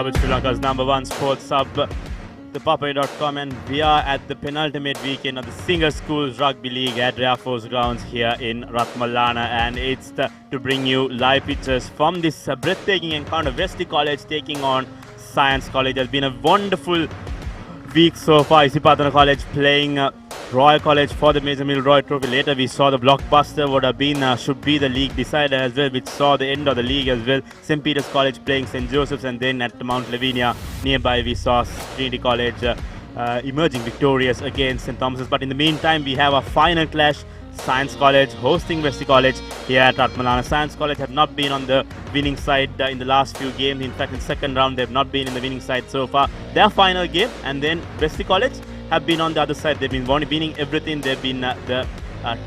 with Sri Lanka's #1 sports sub, ThePapare.com, and we are at the penultimate weekend of the Singer Schools Rugby League at Air Force Grounds here in Ratmalana, and it's to bring you live pictures from this breathtaking encounter. Wesley College taking on Science College. Has been a wonderful week so far. Isipatana College playing Royal College for the Major Milroy Trophy. Later we saw the blockbuster would have been should be the league decider as well, which saw the end of the league as well. St. Peter's College playing St. Joseph's, and then at Mount Lavinia nearby we saw Trinity College emerging victorious against St. Thomas's. But in the meantime we have a final clash. Science College hosting Wesley College here at Ratmalana. Science College have not been on the winning side in the last few games. In fact, in the second round, they have not been in the winning side so far. Their final game, and then Wesley College have been on the other side. They've been winning everything. They've been the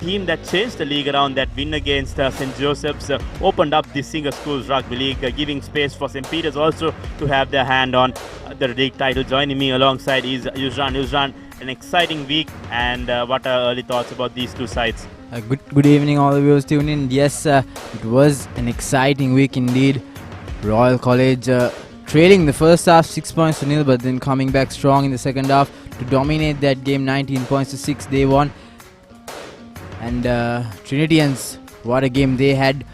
team that changed the league around. That win against St. Joseph's opened up the Singer Schools Rugby League, giving space for St. Peter's also to have their hand on the league title. Joining me alongside is Yuzran. Yuzran, an exciting week, and what are early thoughts about these two sides? Good evening, all the viewers tuning in. Yes, it was an exciting week indeed. Royal College trailing the first half 6 points to nil, but then coming back strong in the second half to dominate that game 19 points to 6. They won. And Trinitians, what a game they had.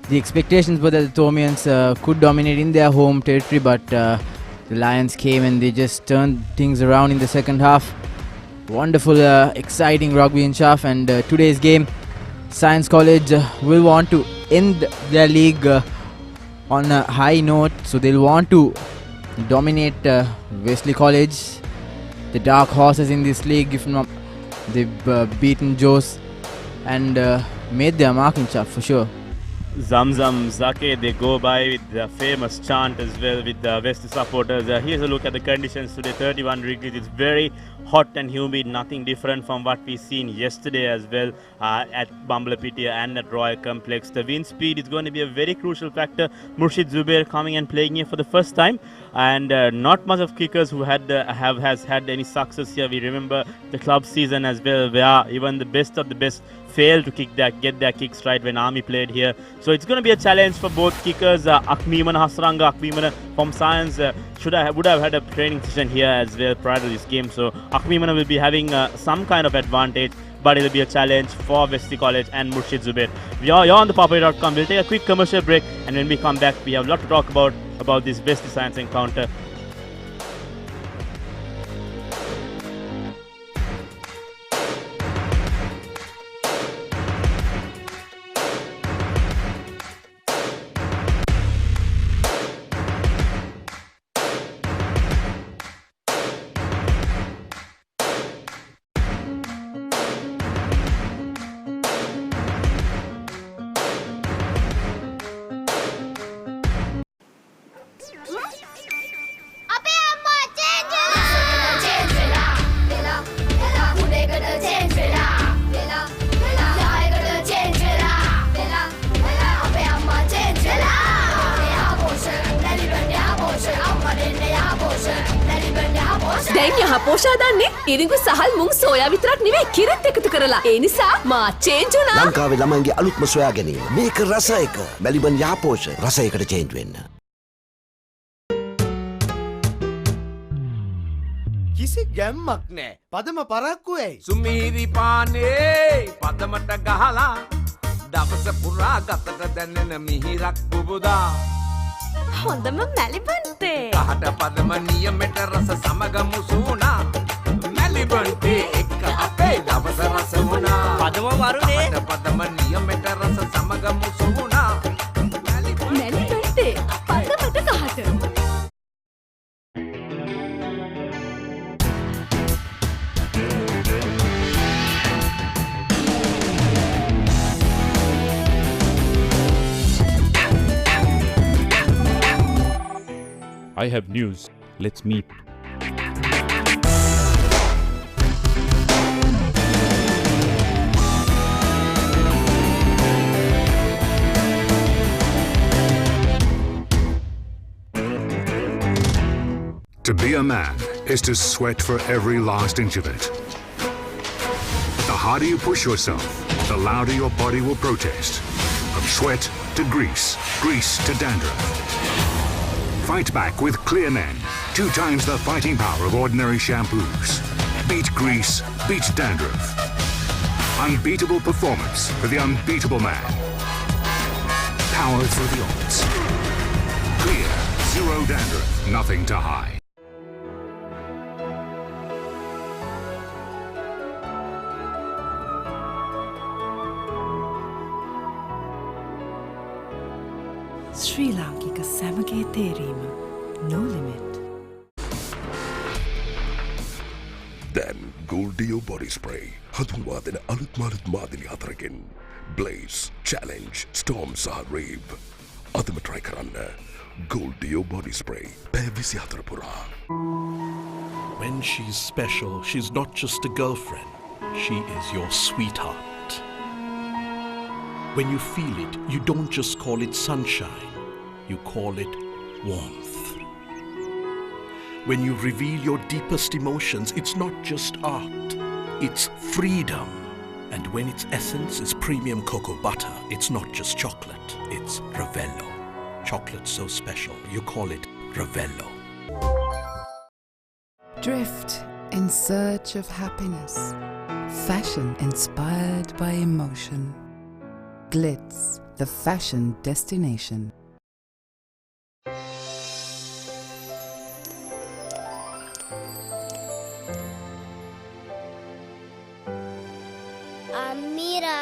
The expectations were that the Thomians could dominate in their home territory, but the Lions came and they just turned things around in the second half. Wonderful, exciting rugby in Shaf, and today's game, Science College will want to end their league on a high note, so they'll want to dominate Wesley College, the dark horses in this league. If not, they've beaten Jos and made their mark in Shaf for sure. Zamzam, Zake, they go by with the famous chant as well with the West supporters. Here's a look at the conditions today. 31 degrees. It's very hot and humid, nothing different from what we seen yesterday as well at Bambalapitia and at Royal Complex. The wind speed is going to be a very crucial factor. Murshid Zubair coming and playing here for the first time, and not much of kickers who has had any success here. We remember the club season as well, where even the best of the best failed to get their kicks right when Army played here. So it's going to be a challenge for both kickers. Akmimana Hasranga, Akmimana from Science would have had a training session here as well prior to this game. So Akmimana will be having some kind of advantage, but it will be a challenge for Wesley College and Murshid Zubair. You're on ThePapare.com. We'll take a quick commercial break, and when we come back, we have a lot to talk about this Wesley Science encounter. දැන් යහපෝෂා දන්නේ ඉරිඟු සහල් මුං soya විතරක් නෙවෙයි කිරිත් එකතු කරලා. ඒ නිසා මා change වුණා. ලංකාවේ ළමයින්ගේ අලුත්ම සොයා ගැනීම. මේක රස එක. මැලිබන් යහපෝෂ රස එකට චේන්ජ් වෙන්න. කිසි ගැම්මක් නෑ. පදම පරක්කු ඇයි? සුමීරි පානේ පදමට ගහලා දවස පුරා ගතට දැනෙන මිහිරක් පුබුදා. හොඳම මැලිබන්ටේ. කහට පදම නියමෙට රස සමග මුසුණා. මැලිබන්ටේ එක්ක අපේ දවස රස වුණා. පදම වරුනේ. කහට පදම නියමෙට රස සමග මුසුණා. මැලිබන්ටේ පදමට ගහට. I have news. Let's meet. To be a man is to sweat for every last inch of it. The harder you push yourself, the louder your body will protest. From sweat to grease, grease to dandruff. Fight back with clear men. 2 times the fighting power of ordinary shampoos. Beat grease, beat dandruff. Unbeatable performance for the unbeatable man. Power through the odds. Clear, 0 dandruff, nothing to hide. ශ්‍රී ලාංකික සැමගේ තේරීම no limit. Then Gold Dio body spray. හඳුන්වා දෙන අලුත් මාළුත් මාදිලි 4කින්. Blaze, Challenge, Storm සහ Rave. අදම try කරන්න. Gold Dio body spray. පැය 24 පුරා. When she's special, she's not just a girlfriend. She is your sweetheart. When you feel it, you don't just call it sunshine. You call it warmth. When you reveal your deepest emotions, it's not just art, it's freedom. And when its essence is premium cocoa butter, it's not just chocolate, it's Ravello. Chocolate so special, you call it Ravello. Drift in search of happiness. Fashion inspired by emotion. Glitz, the fashion destination.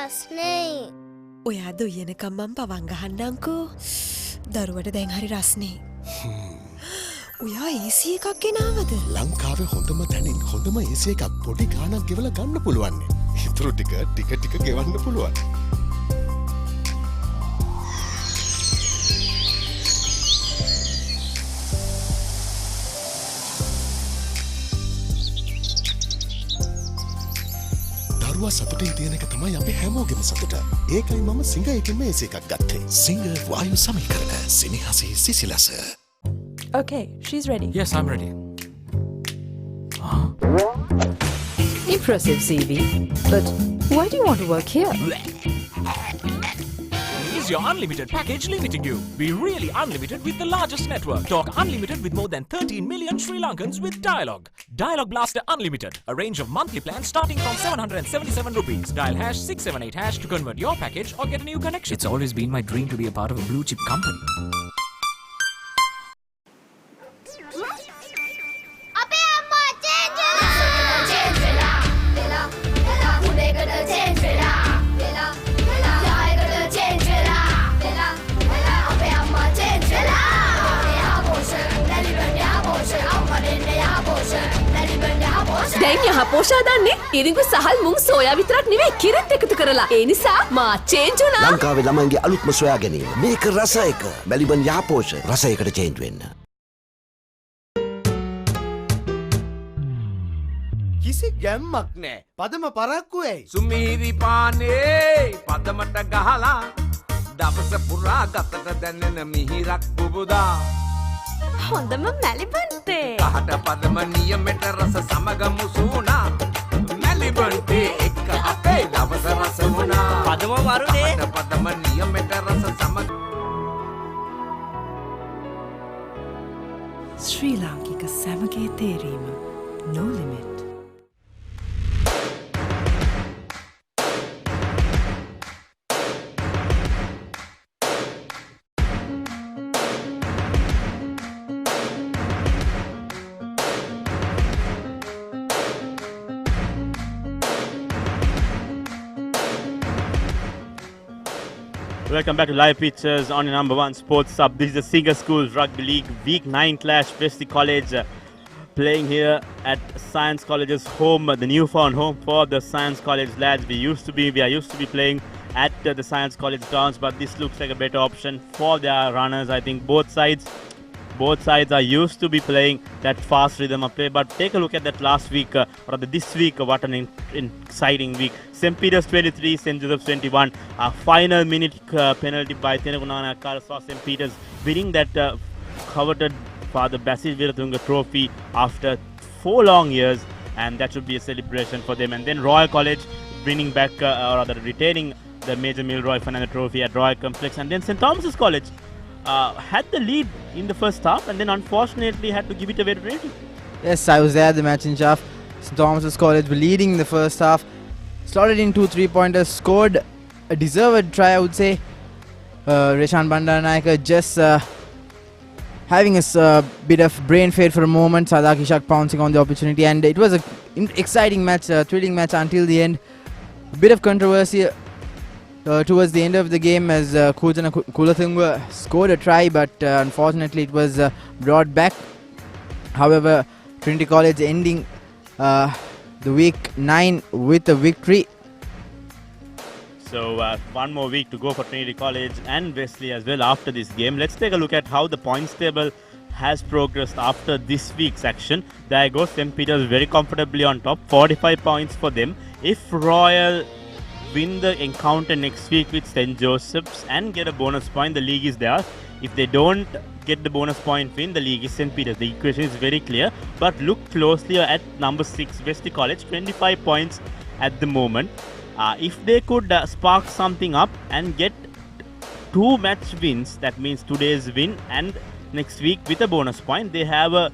රස්නේ ඔයා දුයනකම් මම පවන් ගහන්නම්කෝ දරුවට දැන් හරි රස්නේ ඔයා AC එකක් ගෙනාවද ලංකාවේ හොඳම තැනින් හොඳම AC එකක් පොඩි ගාණක් ගෙවලා ගන්න පුළුවන් ඊටු ටික ගෙවන්න පුළුවන් සතුටින් තියෙන එක තමයි අපි හැමෝගෙම සතුට. ඒකයි මම සිංගර් එකෙන්ම AC එකක් ගත්තේ. සිංගර් වායු සමීකරණ සිනහසේ සිසිලස. Okay, she's ready. Yes, I'm ready. Impressive CV. But why do you want to work here? Is your unlimited package limiting you? Be really unlimited with the largest network. Talk unlimited with more than 13 million Sri Lankans with Dialog. Dialog Blaster Unlimited. A range of monthly plans starting from 777 rupees. Dial hash 678 hash to convert your package or get a new connection. It's always been my dream to be a part of a blue chip company. දැන් යහ පෝෂා දන්නේ ඉරිඟු සහල් මුං soya විතරක් නෙවෙයි කිරිත් එකතු කරලා. ඒ නිසා මා change වුණා. ලංකාවේ ළමයින්ගේ අලුත්ම සොයා ගැනීම. මේක රස එක. මැලිබන් යහපෝෂ රස එකට චේන්ජ් වෙන්න. කිසි ගැම්මක් නෑ. පදම පරක්කු ඇයි? සුමීරි පානේ පදමට ගහලා දවස පුරා ගතට දැනෙන මිහිරක් පුබුදා හොඳම මැලිබන්ටේ කහට පදම නියමෙට රස සමග මුසුනා මැලිබන්ටේ එක්ක අපේ දවස රස වුණා පදම වරුනේ කහට පදම නියමෙට රස සමග ශ්‍රී ලාංකික සැමගේ තේරීම no limit. Welcome back to Live Pictures on your number one sports sub. This is the Singer Schools Rugby League Week 9 clash. Wesley College playing here at Science College's home, the newfound home for the Science College lads. We are used to be playing at the Science College grounds, but this looks like a better option for their runners. I think both sides are used to be playing that fast rhythm of play. But take a look at that last week, or rather this week. What an exciting week. St. Peter's 23, St. Joseph's 21. A final minute penalty by Tenagunana Akara saw St. Peter's winning that coveted Father Basil Viratunga trophy after 4 long years. And that should be a celebration for them. And then Royal College winning back, or rather retaining the Major Milroy Fernandez trophy at Royal Complex. And then St. Thomas's College had the lead in the first half and then unfortunately had to give it away to Trinity. Yes, I was there at the match in Chaff. St. Thomas's College were leading in the first half. Slotted in 2 3-pointers, scored a deserved try, I would say. Reshan Bandaranaike just having a bit of brain fade for a moment. Sada Kishak pouncing on the opportunity, and it was an exciting match, thrilling match until the end. A bit of controversy towards the end of the game as Kujana Kulathungwa scored a try, but unfortunately it was brought back. However, Trinity College ending the week 9 with a victory. So one more week to go for Trinity College and Wesley as well after this game. Let's take a look at how the points table has progressed after this week's action. There goes St. Peter's very comfortably on top, 45 points for them. If Royal win the encounter next week with St. Joseph's and get a bonus point, the league is theirs. If they don't get the bonus point win, the league is St. Peter's. The equation is very clear. But look closely at number 6, Wesley College, 25 points at the moment. If they could spark something up and get 2 match wins, that means today's win and next week with a bonus point, they have a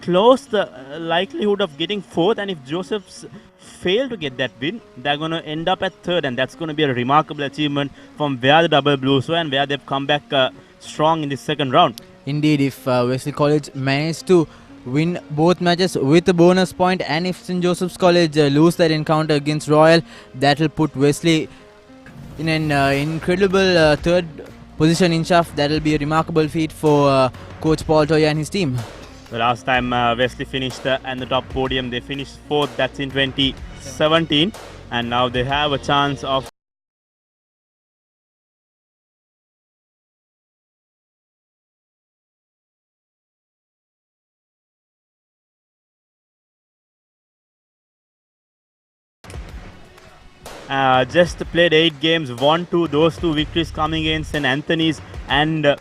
close likelihood of getting 4th. And if Joseph's fail to get that win, they're going to end up at 3rd, and that's going to be a remarkable achievement from where the Double Blues were and where they've come back strong in the second round. Indeed, if Wesley College managed to win both matches with a bonus point, and if St. Joseph's College lose that encounter against Royal, that will put Wesley in an incredible 3rd position in Chaff. That will be a remarkable feat for Coach Paul Toya and his team. The last time Wesley finished on the top podium, they finished 4th. That's in 2017, and now they have a chance of just played 8 games, won 2. Those 2 victories coming against St. Anthony's and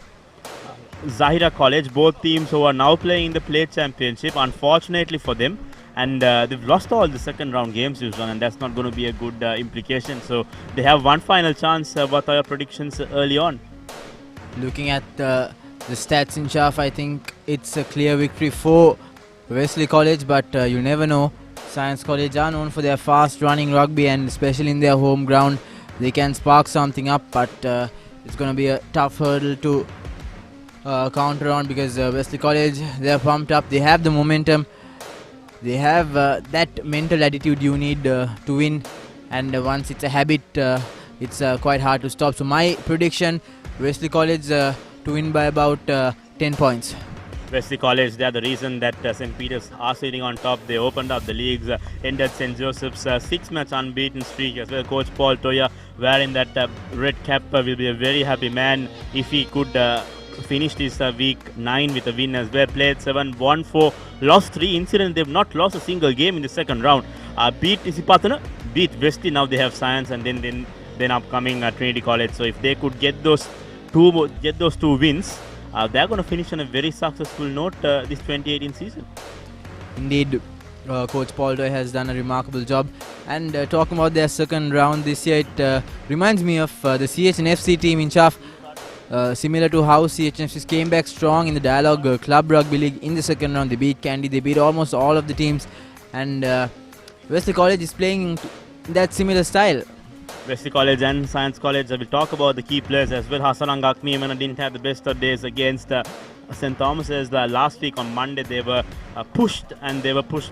Zahira College, both teams who are now playing in the Play Championship, unfortunately for them. And they've lost all the second round games this one, and that's not going to be a good implication. So they have one final chance. What are your predictions early on? Looking at the stats in Chaff, I think it's a clear victory for Wesley College, but you never know. Science College are known for their fast running rugby, and especially in their home ground, they can spark something up, but it's going to be a tough hurdle to counter on, because Wesley College, they're pumped up, they have the momentum, they have that mental attitude you need to win, and once it's a habit, it's quite hard to stop. So my prediction, Wesley College to win by about 10 points. Wesley College, they are the reason that St. Peter's are sitting on top. They opened up the leagues, ended St. Joseph's 6-match unbeaten streak as well. Coach Paul Toya wearing that red cap will be a very happy man if he could finish this week 9 with a win as well. Played 7, won 4, lost 3. Incident, they've not lost a single game in the second round. Beat Isipatana, beat Wesley. Now they have Science and then upcoming Trinity College. So if they could get those two wins, they're going to finish on a very successful note this 2018 season. Indeed, Coach Paul Toya has done a remarkable job. And talking about their second round this year, it reminds me of the CHNFC team in Chaff. Similar to how CHNFC came back strong in the Dialogue Club Rugby League in the second round. They beat Kandy, they beat almost all of the teams. And Wesley College is playing in that similar style. Wesley College and Science College, we'll talk about the key players as well. Hasananga Akmiyamana didn't have the best of days against St. Thomas's. Last week on Monday, they were pushed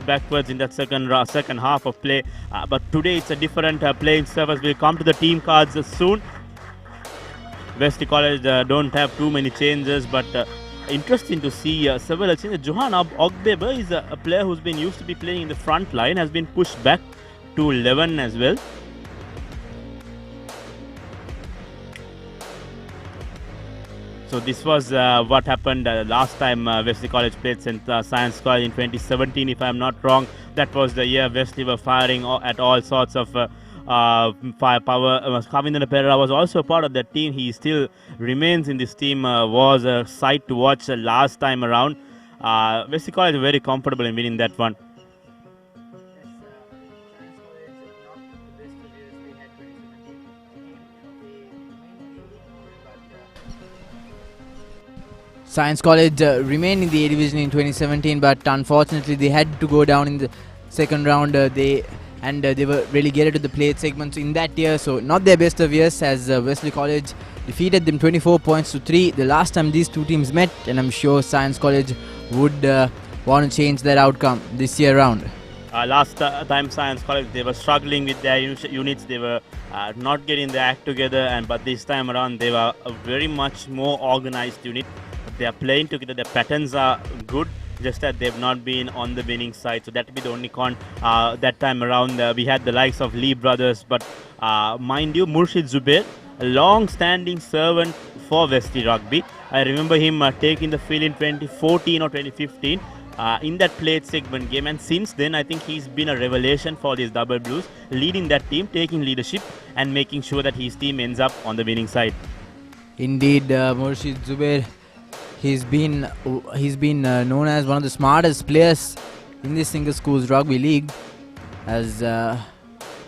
backwards in that second half of play. But today it's a different playing surface. We'll come to the team cards soon. Wesley College don't have too many changes, but interesting to see several changes. Johan Ogbebe is a player who's been used to be playing in the front line, has been pushed back to 11 as well. So this was what happened last time Wesley College played St. Science College in 2017, if I'm not wrong. That was the year Wesley were firing at all sorts of firepower. Kavindra Pereira was also part of that team. He still remains in this team. Was a sight to watch last time around. Wesley College very comfortable in winning that one. Science College remained in the A division in 2017, but unfortunately they had to go down in the second round. They were relegated to the plate segments in that year, so not their best of years, as Wesley College defeated them 24 points to 3 the last time these two teams met, and I'm sure Science College would want to change that outcome this year round. Last time Science College, they were struggling with their units. They were not getting the act together, but this time around they were a very much more organized unit. They are playing together. Their patterns are good, just that they've not been on the winning side. So that will be the only con. That time around, we had the likes of Lee brothers, but mind you, Murshid Zubair, a long-standing servant for Wesley Rugby. I remember him taking the field in 2014 or 2015. In that plate segment game, and since then I think he's been a revelation for these Double Blues, leading that team, taking leadership and making sure that his team ends up on the winning side. Indeed, Murshid Zubair, he's been known as one of the smartest players in this Singer Schools Rugby League, as the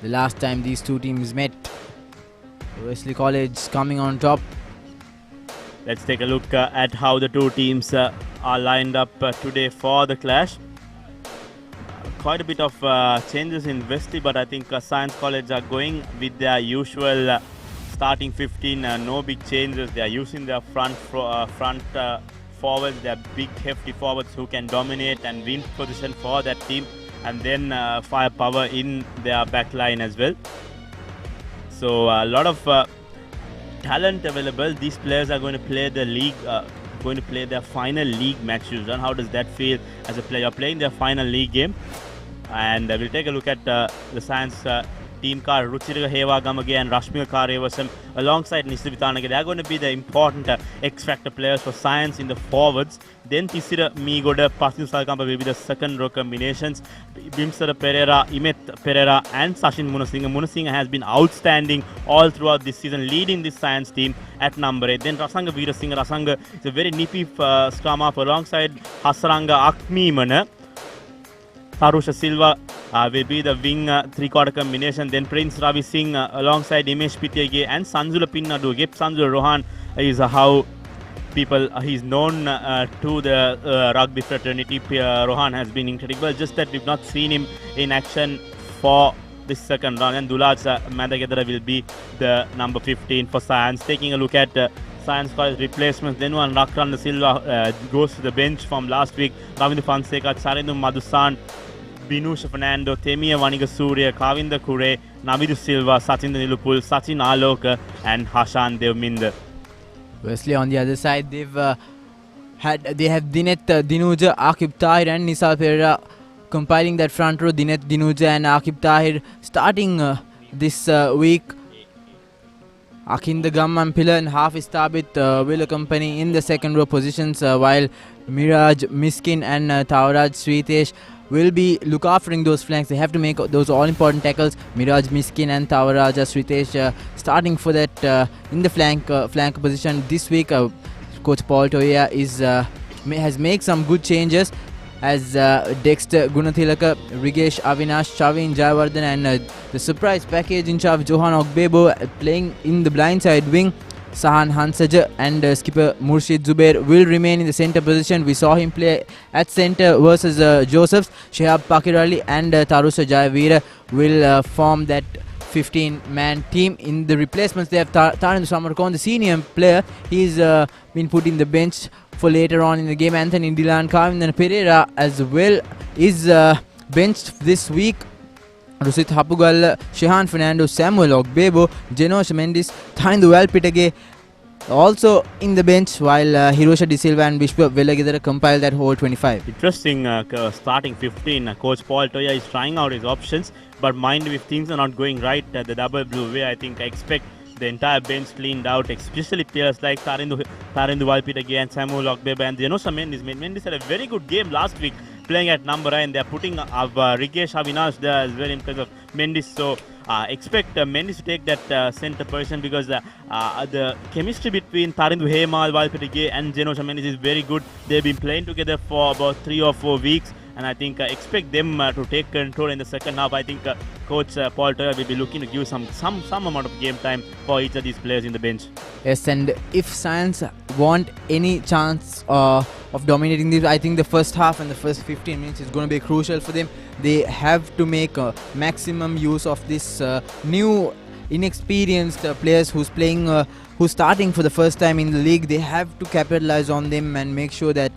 last time these two teams met, Wesley College coming on top. Let's take a look at how the two teams are lined up today for the clash. Quite a bit of changes in Wesley, but I think Science College are going with their usual starting 15. No big changes. They are using their front forwards, their big hefty forwards who can dominate and win position for that team, and then firepower in their back line as well. So a lot of talent available. These players are going to play the league, going to play their final league match. Susan, how does that feel as a player playing their final league game? And we'll take a look at the Science team car, Ruchirika Hewagamage and Rashmika Karevasam alongside Nisivithanage. They are going to be the important X-factor players for Science in the forwards. Then Tisira Migoda, Pasin Salkampa will be the second row combinations. Bimsara Pereira, Imet Pereira and Sachin Munasinga. Munasinga has been outstanding all throughout this season, leading this Science team at number 8. Then Rasanga Veerasinga. Rasanga is a very nippy scrum up alongside Hasaranga Akmimana. Tarusha Silva will be the wing three-quarter combination. Then Prince Ravi Singh alongside Imesh Pitege and Sanjula Pinnadu. Gep Sanjula Rohan is how he's known to the rugby fraternity. Rohan has been incredible, just that we've not seen him in action for this second round. And Dulaj Madagadara will be the number 15 for Science. Taking a look at Science College replacements, then one Rakranda Silva goes to the bench from last week. Ravindu Fonseca, Charindu Madhusan, Binusha Fernando, Temia Vaniga Surya, Kavinda Kure, Navidu Silva, Sachinda Nilupul, Sachin Aloka and Hashan Devminder. Wesley on the other side, they have Dinet Dinuja, Akib Tahir and Nisal Pereira compiling that front row. Dinet Dinuja and Akib Tahir starting this week. Akinda Gamman Pillar and Hafiz Tabit will accompany in the second row positions, while Miraj Miskin and Tauraj Sweetesh will be look aftering those flanks. They have to make those all important tackles. Miraj Miskin and Tauraj Sweetesh starting for that in the flank position this week. Coach Paul Toya has made some good changes, as Dexter Gunathilaka, Rigesh Avinash, Chavin Jayawardhan and the surprise package in charge of Johan Ogbebo playing in the blindside wing. Sahan Hansaja and skipper Murshid Zubair will remain in the centre position. We saw him play at centre versus Josephs. Shehab Pakirali and Tarusha Jayavira will form that 15-man team. In the replacements, they have Tarandu Samarkon, the senior player. He's been put in the bench for later on in the game. Anthony Dilan Kavindan Pereira as well is benched this week. Rusit Hapugal, Shehan Fernando, Samuel Ogbebo, Jenosh Mendis, Thaindu Valpitage also in the bench, while Hirosha De Silva and Vishwa Velagidara compile that whole 25. Interesting starting 15. Coach Paul Toya is trying out his options, but mind if things are not going right the double blue way, I expect the entire bench cleaned out, especially players like Tarindu Valpitage and Samuel Ogbebo and Jenosh Mendis. Mendis had a very good game last week playing at number 9. They are putting Rigesh Avinash there as well in place of Mendis. So expect Mendis to take that centre position, because the chemistry between Tarindu Hemal Valpitage and Jenosh Mendis is very good. They've been playing together for about 3 or 4 weeks, and I think expect them to take control in the second half. I think Coach Paul Toya will be looking to give some amount of game time for each of these players in the bench. Yes, and if Science want any chance of dominating this. I think the first half and the first 15 minutes is going to be crucial for them. They have to make maximum use of this new inexperienced players who's starting for the first time in the league. They have to capitalize on them and make sure that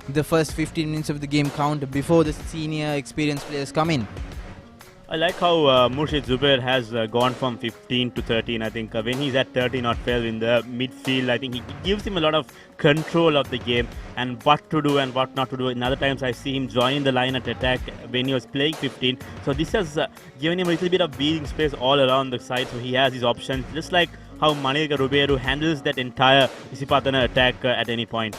the first 15 minutes of the game count before the senior experienced players come in. I like how Murshid Zubair has gone from 15 to 13. I think when he's at 13 or 12 in the midfield, I think he gives him a lot of control of the game and what to do and what not to do. In other times, I see him join the line at attack when he was playing 15. So this has given him a little bit of breathing space all around the side. So he has his options, just like how Manika Ruberu handles that entire Isipatana attack at any point.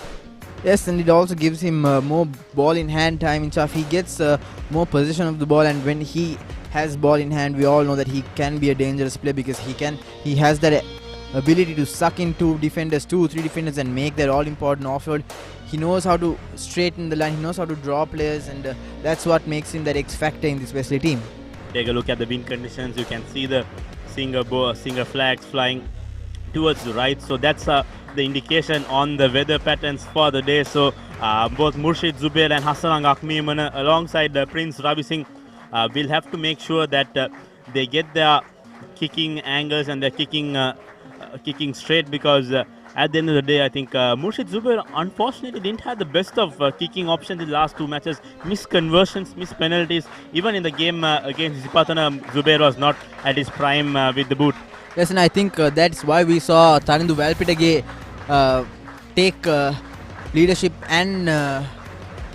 Yes, and it also gives him more ball in hand time in stuff. He gets more possession of the ball, and when he has ball in hand, we all know that he can be a dangerous player because he has that ability to suck in two defenders, 2-3 defenders, and make that all important offload. He knows how to straighten the line, he knows how to draw players, and that's what makes him that X factor in this Wesley team. Take a look at the wind conditions. You can see the Singer flags flying towards the right, so that's the indication on the weather patterns for the day. So both Murshid Zubair and Hassanang Akmimana alongside Prince Ravi Singh will have to make sure that they get their kicking angles and their kicking straight, because at the end of the day, I think Murshid Zubair unfortunately didn't have the best of kicking options in the last two matches. Missed conversions, missed penalties. Even in the game against Zipatana, Zubair was not at his prime with the boot. Yes, and I think that's why we saw Tarindu Valpitage take leadership and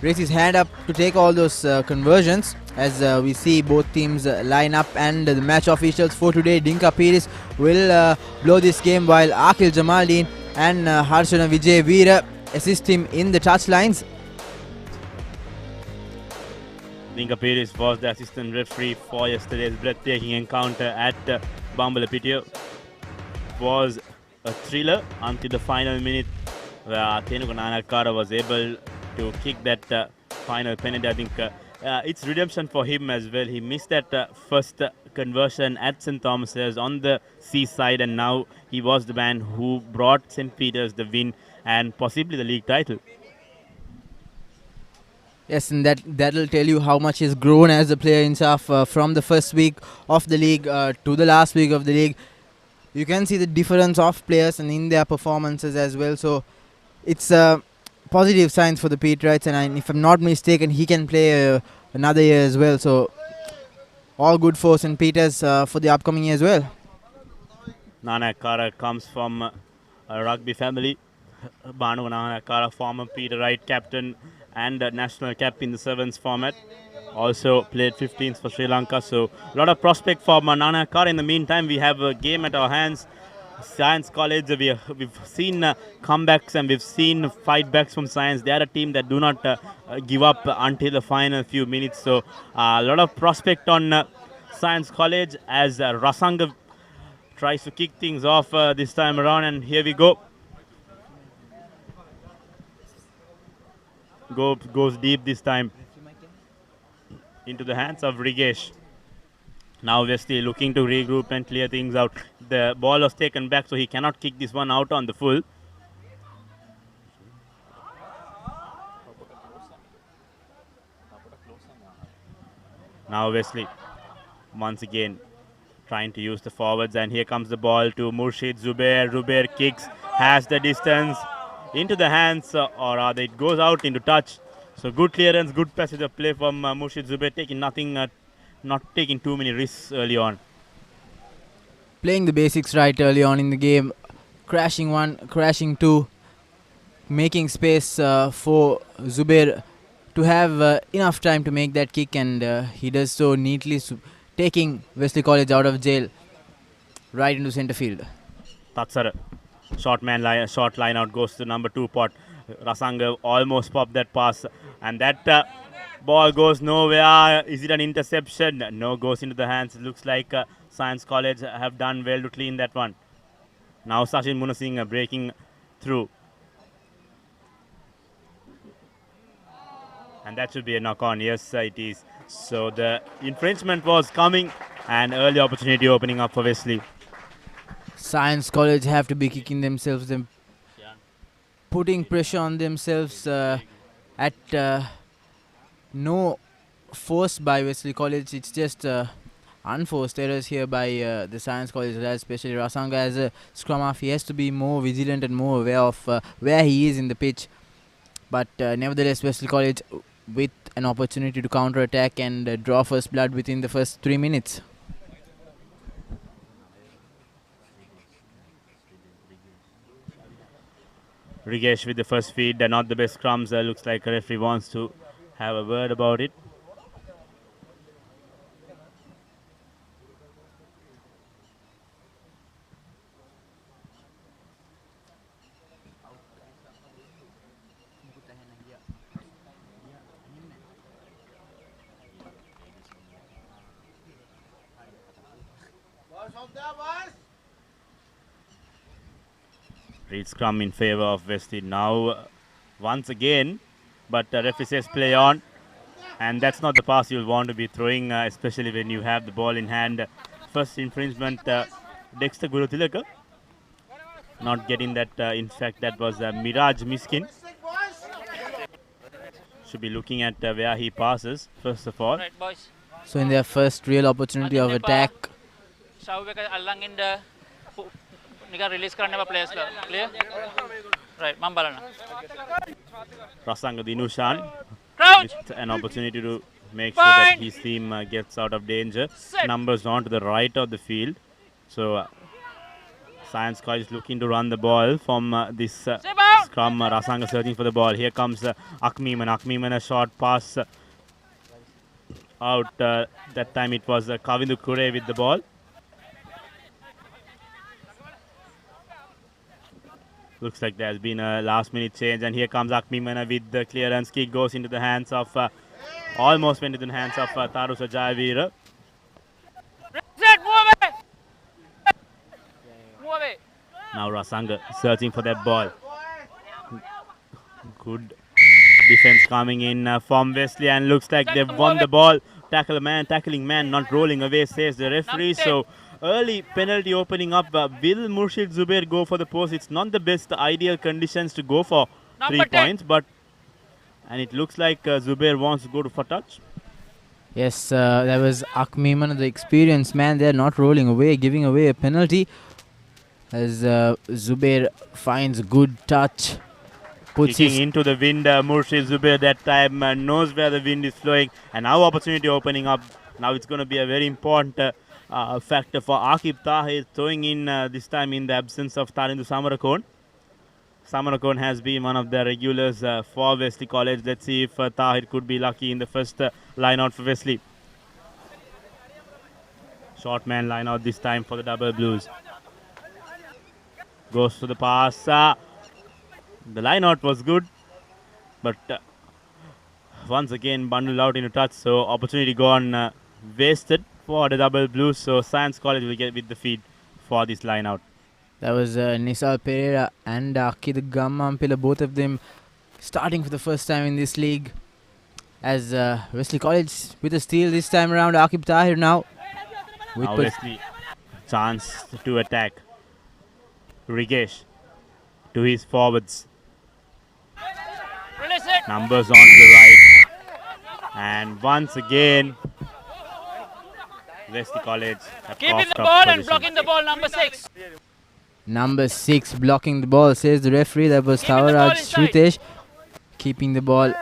raise his hand up to take all those conversions, as we see both teams line up, and the match officials for today, Dinka Piris, will blow this game, while Akil Jamaldeen and Harshana Vijay Veera assist him in the touch lines. Dinka Piris was the assistant referee for yesterday's breathtaking encounter at Bambalapitiya. Was a thriller until the final minute, where Tenuka Nanakara was able to kick that final penalty. I think it's redemption for him as well. He missed that first conversion at St. Thomas's on the seaside, and now he was the man who brought St. Peter's the win and possibly the league title. Yes, and that'll tell you how much he's grown as a player in South from the first week of the league to the last week of the league. You can see the difference of players and in their performances as well. So it's positive signs for the Peterites, and if I'm not mistaken, he can play another year as well. So all good for St. Peter's for the upcoming year as well. Nanakara comes from a rugby family. Banu Nanakara, former Peterite captain and national cap in the sevens format. Also played 15s for Sri Lanka. So a lot of prospect for Nanakara. In the meantime, we have a game at our hands. Science College, we've seen comebacks and we've seen fight backs from Science. They are a team that do not give up until the final few minutes. So a lot of prospect on Science College as Rasanga tries to kick things off this time around. And here we go. Goes deep this time into the hands of Rigesh. Now Wesley looking to regroup and clear things out. The ball was taken back, so he cannot kick this one out on the full. Now Wesley once again trying to use the forwards, and here comes the ball to Murshid Zubair. Zubair kicks, has the distance into the hands, or rather it goes out into touch. So good clearance, good passage of play from Murshid Zubair, taking nothing, not taking too many risks early on. Playing the basics right early on in the game, crashing one, crashing two, making space for Zubair to have enough time to make that kick, and he does so neatly, taking Wesley College out of jail right into centre field. Tatsara, short line out goes to number 2 pot. Rasanga almost popped that pass, and that ball goes nowhere. Is it an interception? No, goes into the hands. It looks like Science College have done well to clean that one. Now Sachin Munasinghe breaking through. And that should be a knock on. Yes, it is. So the infringement was coming, and early opportunity opening up for Wesley. Science College have to be kicking themselves. putting pressure on themselves at no force by Wesley College. It's just unforced errors here by the Science College, especially Rasanga as a scrum half. He has to be more vigilant and more aware of where he is in the pitch. But nevertheless, Wesley College with an opportunity to counter attack and draw first blood within the first 3 minutes. Rigesh with the first feed, not the best scrums. Looks like a referee wants to have a word about it. Read scrum in favor of Wesley now once again, but referee says play on, and that's not the pass you'll want to be throwing, especially when you have the ball in hand. First infringement, Dexter Gurutilaka not getting that. In fact, that was Miraj Miskin. Should be looking at where he passes first of all. Right, boys. So in their first real opportunity of attack, release players clear. Right, Mambalana. Rasanga Dinushan with an opportunity to make sure Fine. that his team gets out of danger. Numbers on to the right of the field. So Science College is looking to run the ball from this scrum. Rasanga searching for the ball. Here comes Akmiman. Akmiman, a short pass out. That time it was Kavindu Kure with the ball. Looks like there's been a last minute change, and here comes Akmimana with the clearance. Kick goes into the hands of, almost went into the hands of Tarusa Jayavira. Move away. Now Rasanga searching for that ball. Good defense coming in from Wesley, and looks like they've won the ball. Tackling man, not rolling away, says the referee. So early penalty opening up. Will Murshid Zubair go for the post? It's not the best ideal conditions to go for 3 points, and it looks like Zubair wants to go for touch. yes, that was Akmiman, the experienced man there, not rolling away, giving away a penalty. As Zubair finds good touch. Kicking into the wind, Murshid Zubair that time knows where the wind is flowing, and now opportunity opening up. Now it's going to be a very important factor for Akib Tahir, throwing in this time in the absence of Tarindu Samarakon. Samarakon has been one of the regulars for Wesley College. Let's see if Tahir could be lucky in the first line out for Wesley. Short man line out this time for the Double Blues. Goes to the pass. The line out was good, but once again bundled out into touch. So opportunity gone wasted for the Double Blues. So Science College will get with the feed for this line out. That was Nisal Pereira and Akid Gammampila, both of them starting for the first time in this league. As Wesley College with a steal this time around. Akib Tahir now. Now Wesley, chance to attack. Rigesh to his forwards. Numbers on to the right. And once again, Wesley College have Keeping the ball and blocking the ball, number 6. Number 6 blocking the ball, says the referee. That was Tavaraj Shritesh. Keeping the ball,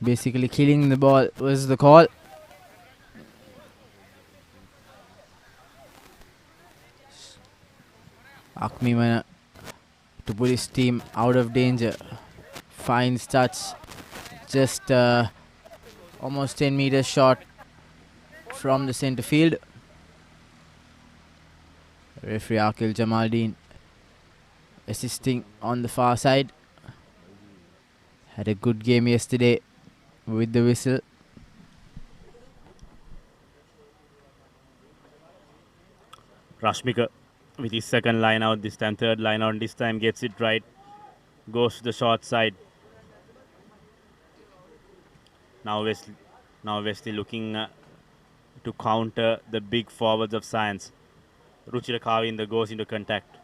basically killing the ball was the call. Akmimana to put his team out of danger. Finds touch. Just almost 10 meters short from the center field. Referee Akil Jamaldeen assisting on the far side. Had a good game yesterday with the whistle. Rashmika with his second line out, this time third line out, this time gets it right. Goes to the short side. Now Wesley looking to counter the big forwards of Science. Ruchira Kavinda goes into contact.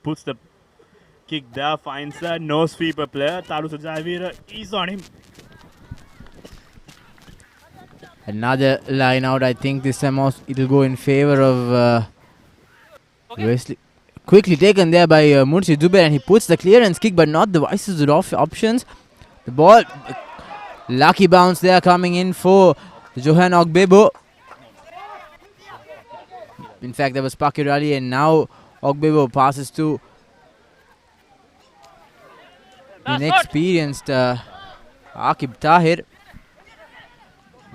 puts the kick there, finds a no sweeper player. Tarusa Jayavira is on him. Another line out. I think this time it'll go in favor of Wesley. Quickly taken there by Mursi Zubair, and he puts the clearance kick, but not the wisest of options. The ball, lucky bounce there coming in for Johan Ogbebo. In fact, there was Pakirali, and now Ogbebo passes to inexperienced Akib Tahir.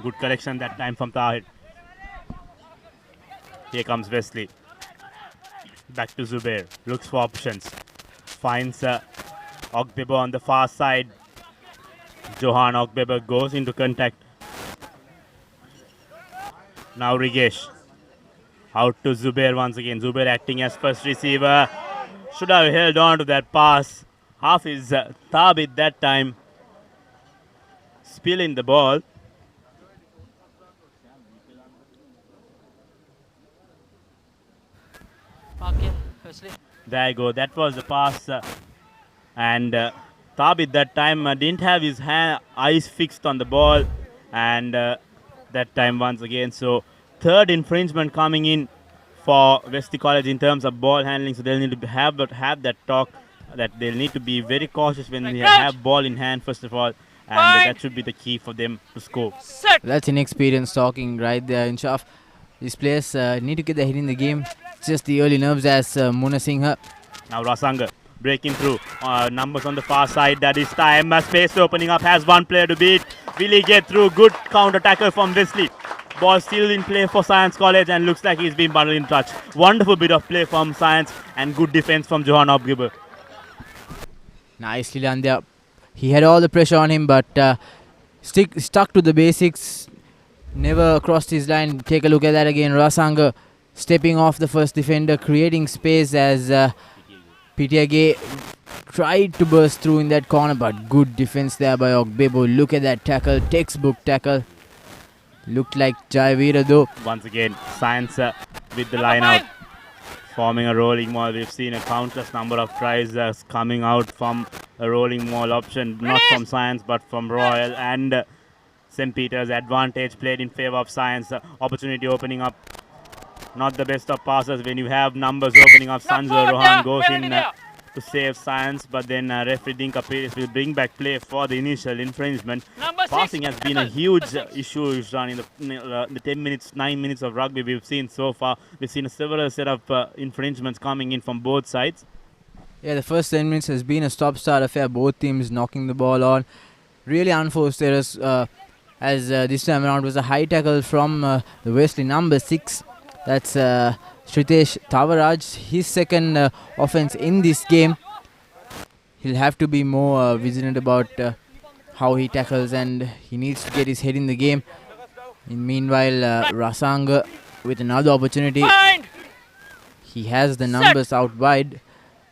Good collection that time from Tahir. Here comes Wesley. Back to Zubair. Looks for options. Finds Ogbebo on the far side. Johan Ogbebo goes into contact. Now Rigesh. Out to Zubair once again. Zubair acting as first receiver. Should have held on to that pass. Half is Thabit that time. Spilling the ball. There you go. That was the pass. And Thabit that time didn't have his eyes fixed on the ball. And that time once again. So third infringement coming in for Wesley College in terms of ball handling. So they'll need to have that talk that they'll need to be very cautious when they have ball in hand first of all. And that should be the key for them to score. That's inexperience talking right there, Inshaf. These players need to get their head in the game. Just the early nerves as Muna Singha. Now Rasanga breaking through. Numbers on the far side. That is time. Space opening up. Has one player to beat. Will he get through? Good counter tackle from Wesley. Ball still in play for Science College and looks like he's been bundled in touch. Wonderful bit of play from Science and good defense from Johan Obgiber. Nicely done there. He had all the pressure on him, but stuck to the basics. Never crossed his line. Take a look at that again. Rasanga stepping off the first defender, creating space as Pitiage tried to burst through in that corner, but good defense there by Ogbebo. Look at that tackle, textbook tackle. Looked like Jayavira though. Once again, Science with the line out, forming a rolling maul. We've seen a countless number of tries coming out from a rolling maul option, not from Science but from Royal and St. Peter's. Advantage played in favor of Science. Opportunity opening up. Not the best of passes when you have numbers opening up. Sanjay Rohan goes in to save Science, but then referee Dinka Pires will bring back play for the initial infringement. Passing has been a huge issue in the 9 minutes of rugby we've seen so far. We've seen several set of infringements coming in from both sides. Yeah, the first 10 minutes has been a stop-start affair. Both teams knocking the ball on. Really unforced errors as this time around was a high tackle from the Wesley number 6. That's Shritesh Tavaraj, his second offense in this game. He'll have to be more vigilant about how he tackles, and he needs to get his head in the game. Meanwhile, Rasanga with another opportunity. He has the numbers out wide,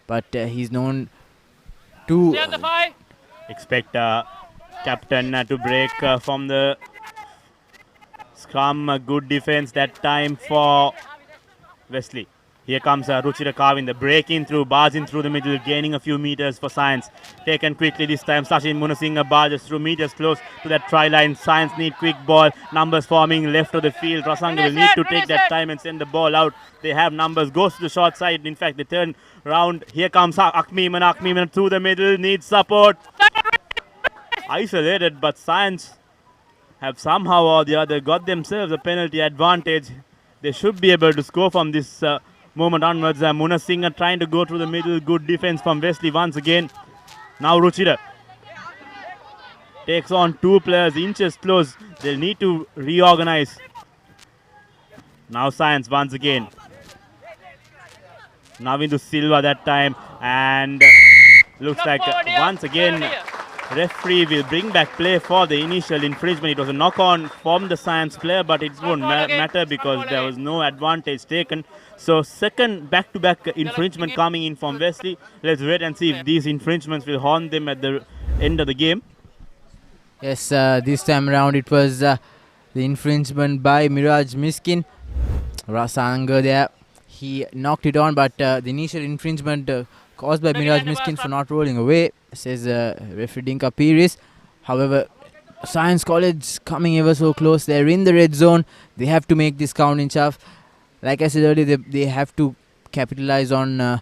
but he's known to expect captain to break from the scrum. Good defense that time for Wesley. Here comes Ruchira Kavin, the breaking through, barging through the middle, gaining a few meters for Science. Taken quickly this time. Sachin Munasinghe barges through meters close to that try line. Science need quick ball. Numbers forming left of the field. Rasanga will need to take that time and send the ball out. They have numbers. Goes to the short side. In fact, they turn round. Here comes Akmiman. Akmiman through the middle. Needs support. Isolated, but Science have somehow or the other got themselves a penalty advantage. They should be able to score from this moment onwards. Muna Singha trying to go through the middle. Good defense from Wesley once again. Now Ruchira takes on two players, inches close. They'll need to reorganize. Now Science once again. Now into Silva that time. And looks like once again referee will bring back play for the initial infringement. It was a knock-on from the Science player, but it won't matter because there was no advantage taken. So second back-to-back infringement coming in from Wesley. Let's wait and see if these infringements will haunt them at the end of the game. Yes, this time around it was the infringement by Miraj Miskin. Rasanga there. he knocked it on, but the initial infringement caused by Miraj Miskin for not rolling away, says referee Dinka Piris. However, Science College coming ever so close. They're in the red zone. They have to make this count in chaff. Like I said earlier, they have to capitalize on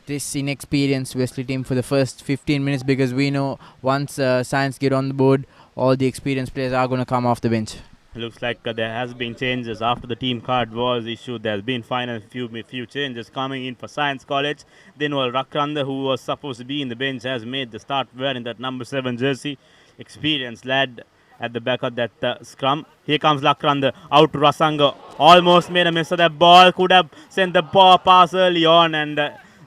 this inexperienced Wesley team for the first 15 minutes, because we know once Science get on the board, all the experienced players are going to come off the bench. It looks like there has been changes after the team card was issued. There's been final few changes coming in for Science College. Then Rakranda, who was supposed to be in the bench, has made the start wearing that number 7 jersey. Experienced lad at the back of that scrum. Here comes Lakranda out to Rasanga. Almost made a miss of that ball. Could have sent the pass early on, and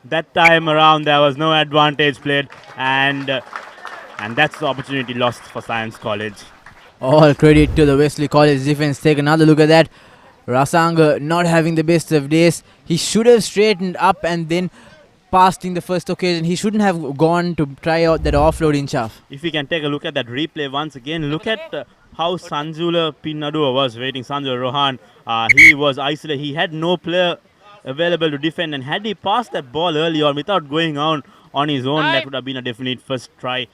that time around there was no advantage played, and that's the opportunity lost for Science College. All credit to the Wesley College defense. Take another look at that. Rasanga not having the best of days. He should have straightened up and then passed in the first occasion. He shouldn't have gone to try out that offload in chaff. If we can take a look at that replay once again, look at how Sanjula Pinnadua was waiting. Sanjula Rohan, he was isolated. He had no player available to defend, and had he passed that ball early on without going on his own, that would have been a definite first try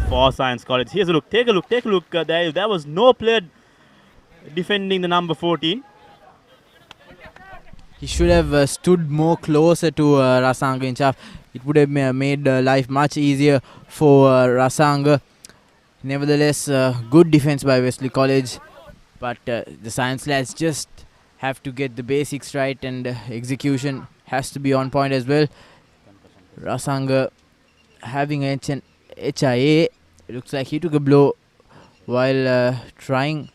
for Science College. Here's a look. Take a look. There was no player defending the number 14. He should have stood more closer to Rasanga in chaff. It would have made life much easier for Rasanga. Nevertheless, good defense by Wesley College, but the Science lads just have to get the basics right, and execution has to be on point as well. Rasanga having an HIA. It looks like he took a blow while trying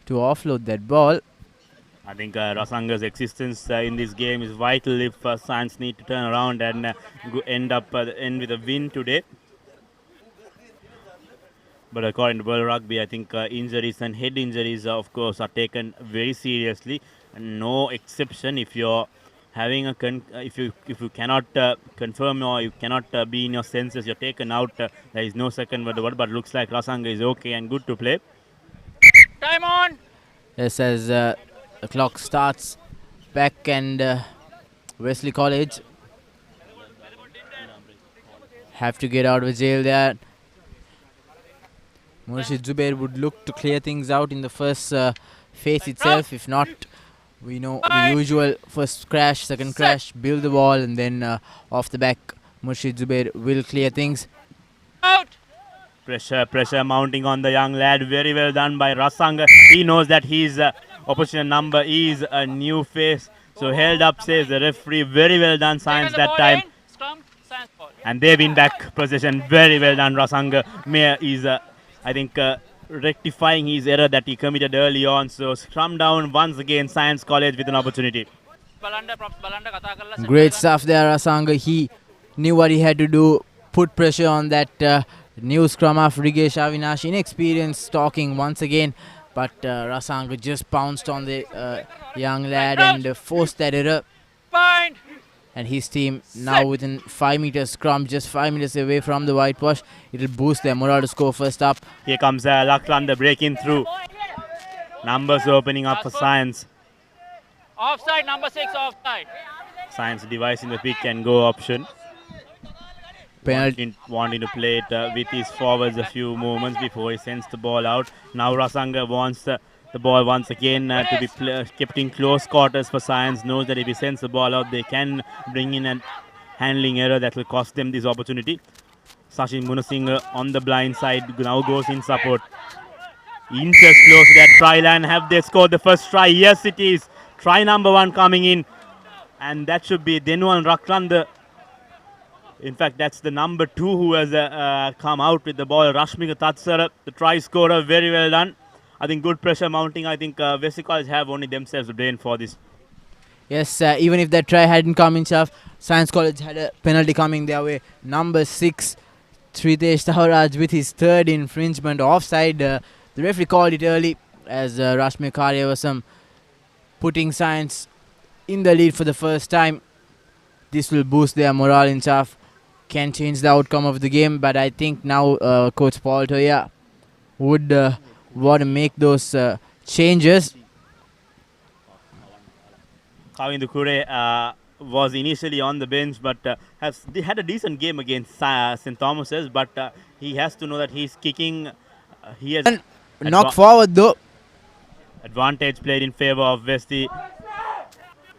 to offload that ball. I think Rasanga's existence in this game is vital if Science need to turn around and end with a win today. But according to World Rugby, I think injuries and head injuries, of course, are taken very seriously. And no exception if you're having if you cannot confirm or you cannot be in your senses, you're taken out. There is no second word. But it looks like Rasanga is okay and good to play. Time on. Yes, as the clock starts back, and Wesley College have to get out of jail there. Murshid Zubair would look to clear things out in the first phase itself. If not, we know the usual: first crash, second crash, build the wall, and then off the back, Murshid Zubair will clear things. Out. Pressure mounting on the young lad. Very well done by Rasanga. He knows that his opposition number is a new face. So held up, says the referee. Very well done, Science, that time. And they win back possession. Very well done, Rasanga. Mayor is, I think, rectifying his error that he committed early on. So scrum down once again, Science College with an opportunity. Great stuff there, Rasanga. He knew what he had to do. Put pressure on that new scrum half, Rigesh Avinash. Inexperienced stalking once again. But Rasanga just pounced on the young lad and forced that error. And his team now within 5 meters scrum, just 5 meters away from the whitewash. It'll boost their morale to score first up. Here comes Laklanda breaking through. Numbers opening up for Science. Offside, number 6 offside. Science devising the pick and go option. Penalty. Wanting to play it with his forwards a few moments before he sends the ball out. Now Rasanga wants the ball once again to be kept in close quarters for Science. Knows that if he sends the ball out, they can bring in a handling error that will cost them this opportunity. Sachin Gunasinghe on the blind side now goes in support. Inches close to that try line. Have they scored the first try? Yes, it is. Try number 1 coming in. And that should be Denwan Rakranda. In fact, that's the number 2 who has come out with the ball. Rashmika Tatsara, the try scorer. Very well done. I think good pressure mounting. I think Wesley College have only themselves to blame for this. Yes, even if that try hadn't come in, Science College had a penalty coming their way. Number 6, Tritesh Taharaj with his 3rd infringement offside. The referee called it early as Rashmi Karyavasam putting Science in the lead for the first time. This will boost their morale in chaff. Can change the outcome of the game, but I think now Coach Paul Toya would want to make those changes. Kavindu Kure was initially on the bench, but they had a decent game against St. Thomas's. But he has to know that he's kicking. He has knock forward though. Advantage played in favor of Wesley.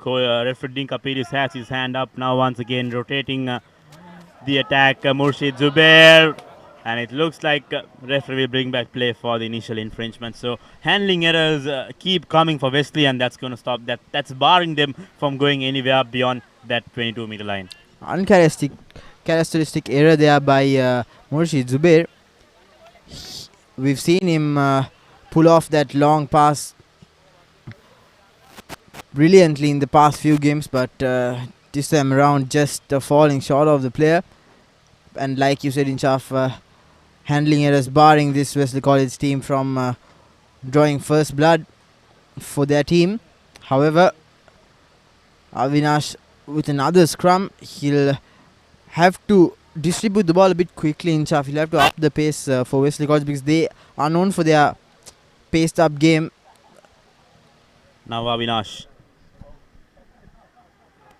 Referee Kapiris has his hand up now once again, rotating the attack. Murshid Zubair. And it looks like referee will bring back play for the initial infringement. So handling errors keep coming for Wesley, and that's going to stop that. That's barring them from going anywhere beyond that 22-meter line. Uncharacteristic error there by Murshid Zubair. We've seen him pull off that long pass brilliantly in the past few games, but this time around just falling short of the player. And like you said, Inshaf, handling errors barring this Wesley College team from drawing first blood for their team. However, Avinash with another scrum, he'll have to distribute the ball a bit quickly. Inshaf, he'll have to up the pace for Wesley College because they are known for their paced up game. Now Avinash.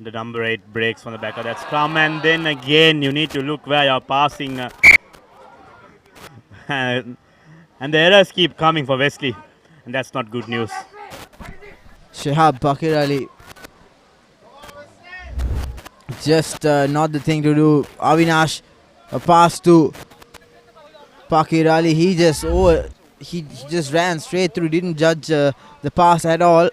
The number 8 breaks from the back of that scrum, and then again you need to look where you're passing. And the errors keep coming for Wesley, and that's not good news. Shahab Bakir Ali, just not the thing to do. Avinash, a pass to Bakir Ali. He just ran straight through, didn't judge the pass at all,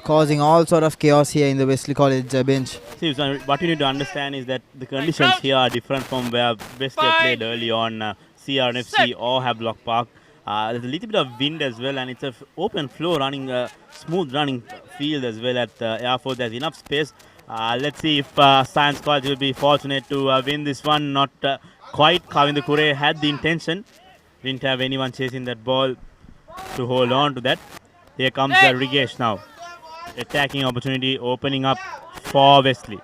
causing all sort of chaos here in the Wesley College bench. See, what you need to understand is that the conditions here are different from where Wesley played early on. CRNFC or Havelock Park. There's a little bit of wind as well, and it's an open floor running, smooth running field as well at Air Force. There's enough space. Let's see if Science College will be fortunate to win this one. Not quite. Kavindu Kure had the intention. Didn't have anyone chasing that ball to hold on to that. Here comes Rigesh now. Attacking opportunity opening up for Wesley.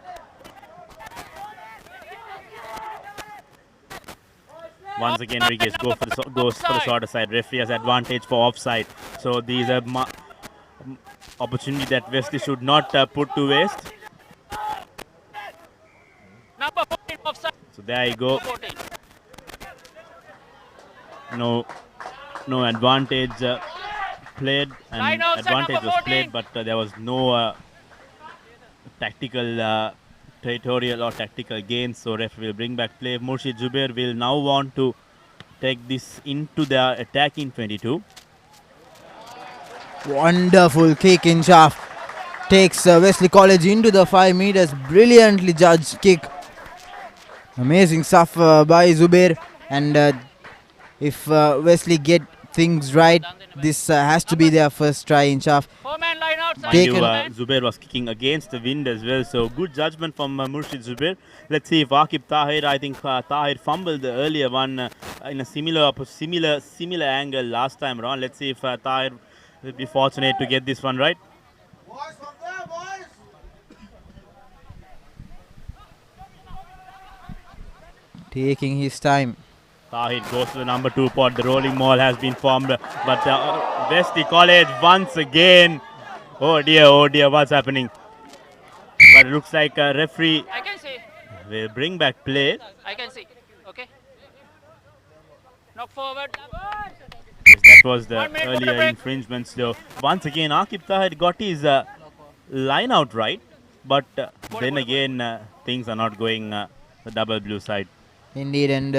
Once again, Rigesh goes for the shorter side. Referee has advantage for offside. So these are opportunity that Wesley should not put to waste. Number 14 offside. So there you go. No advantage played, and advantage was played, but there was no tactical territorial or tactical gains, so referee will bring back play. Murshid Zubair will now want to take this into their attacking 22. Wonderful kick, Inshaf. Takes Wesley College into the 5 meters. Brilliantly judged kick. Amazing stuff by Zubair. And if Wesley get things right, this has to be their first try, Inshaf. Zubair was kicking against the wind as well, so good judgment from Murshid Zubair. Let's see if Aqib Tahir, I think Tahir fumbled the earlier one in a similar angle last time around. Let's see if Tahir will be fortunate to get this one right. Taking his time. Tahir goes to the number 2 pot. The rolling maul has been formed, but Wesley College once again. Oh dear, what's happening? But it looks like a referee will bring back play. I can see. Okay. Knock forward. That was the earlier infringement. So once again, Aqib Tahir got his line out right, but then again things are not going the double blue side. Indeed, and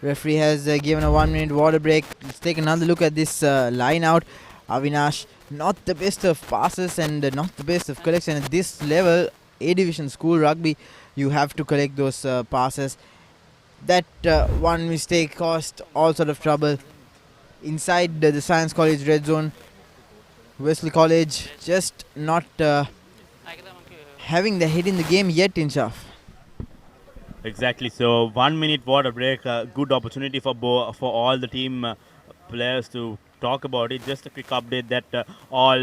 referee has given a 1-minute water break. Let's take another look at this line out. Avinash, not the best of passes and not the best of collection. At this level, A Division School Rugby, you have to collect those passes. That one mistake caused all sort of trouble inside the Science College red zone. Wesley College just not having the head in the game yet, Inshaf. Exactly. So 1 minute water break. Good opportunity for all the team players to talk about it. Just a quick update that all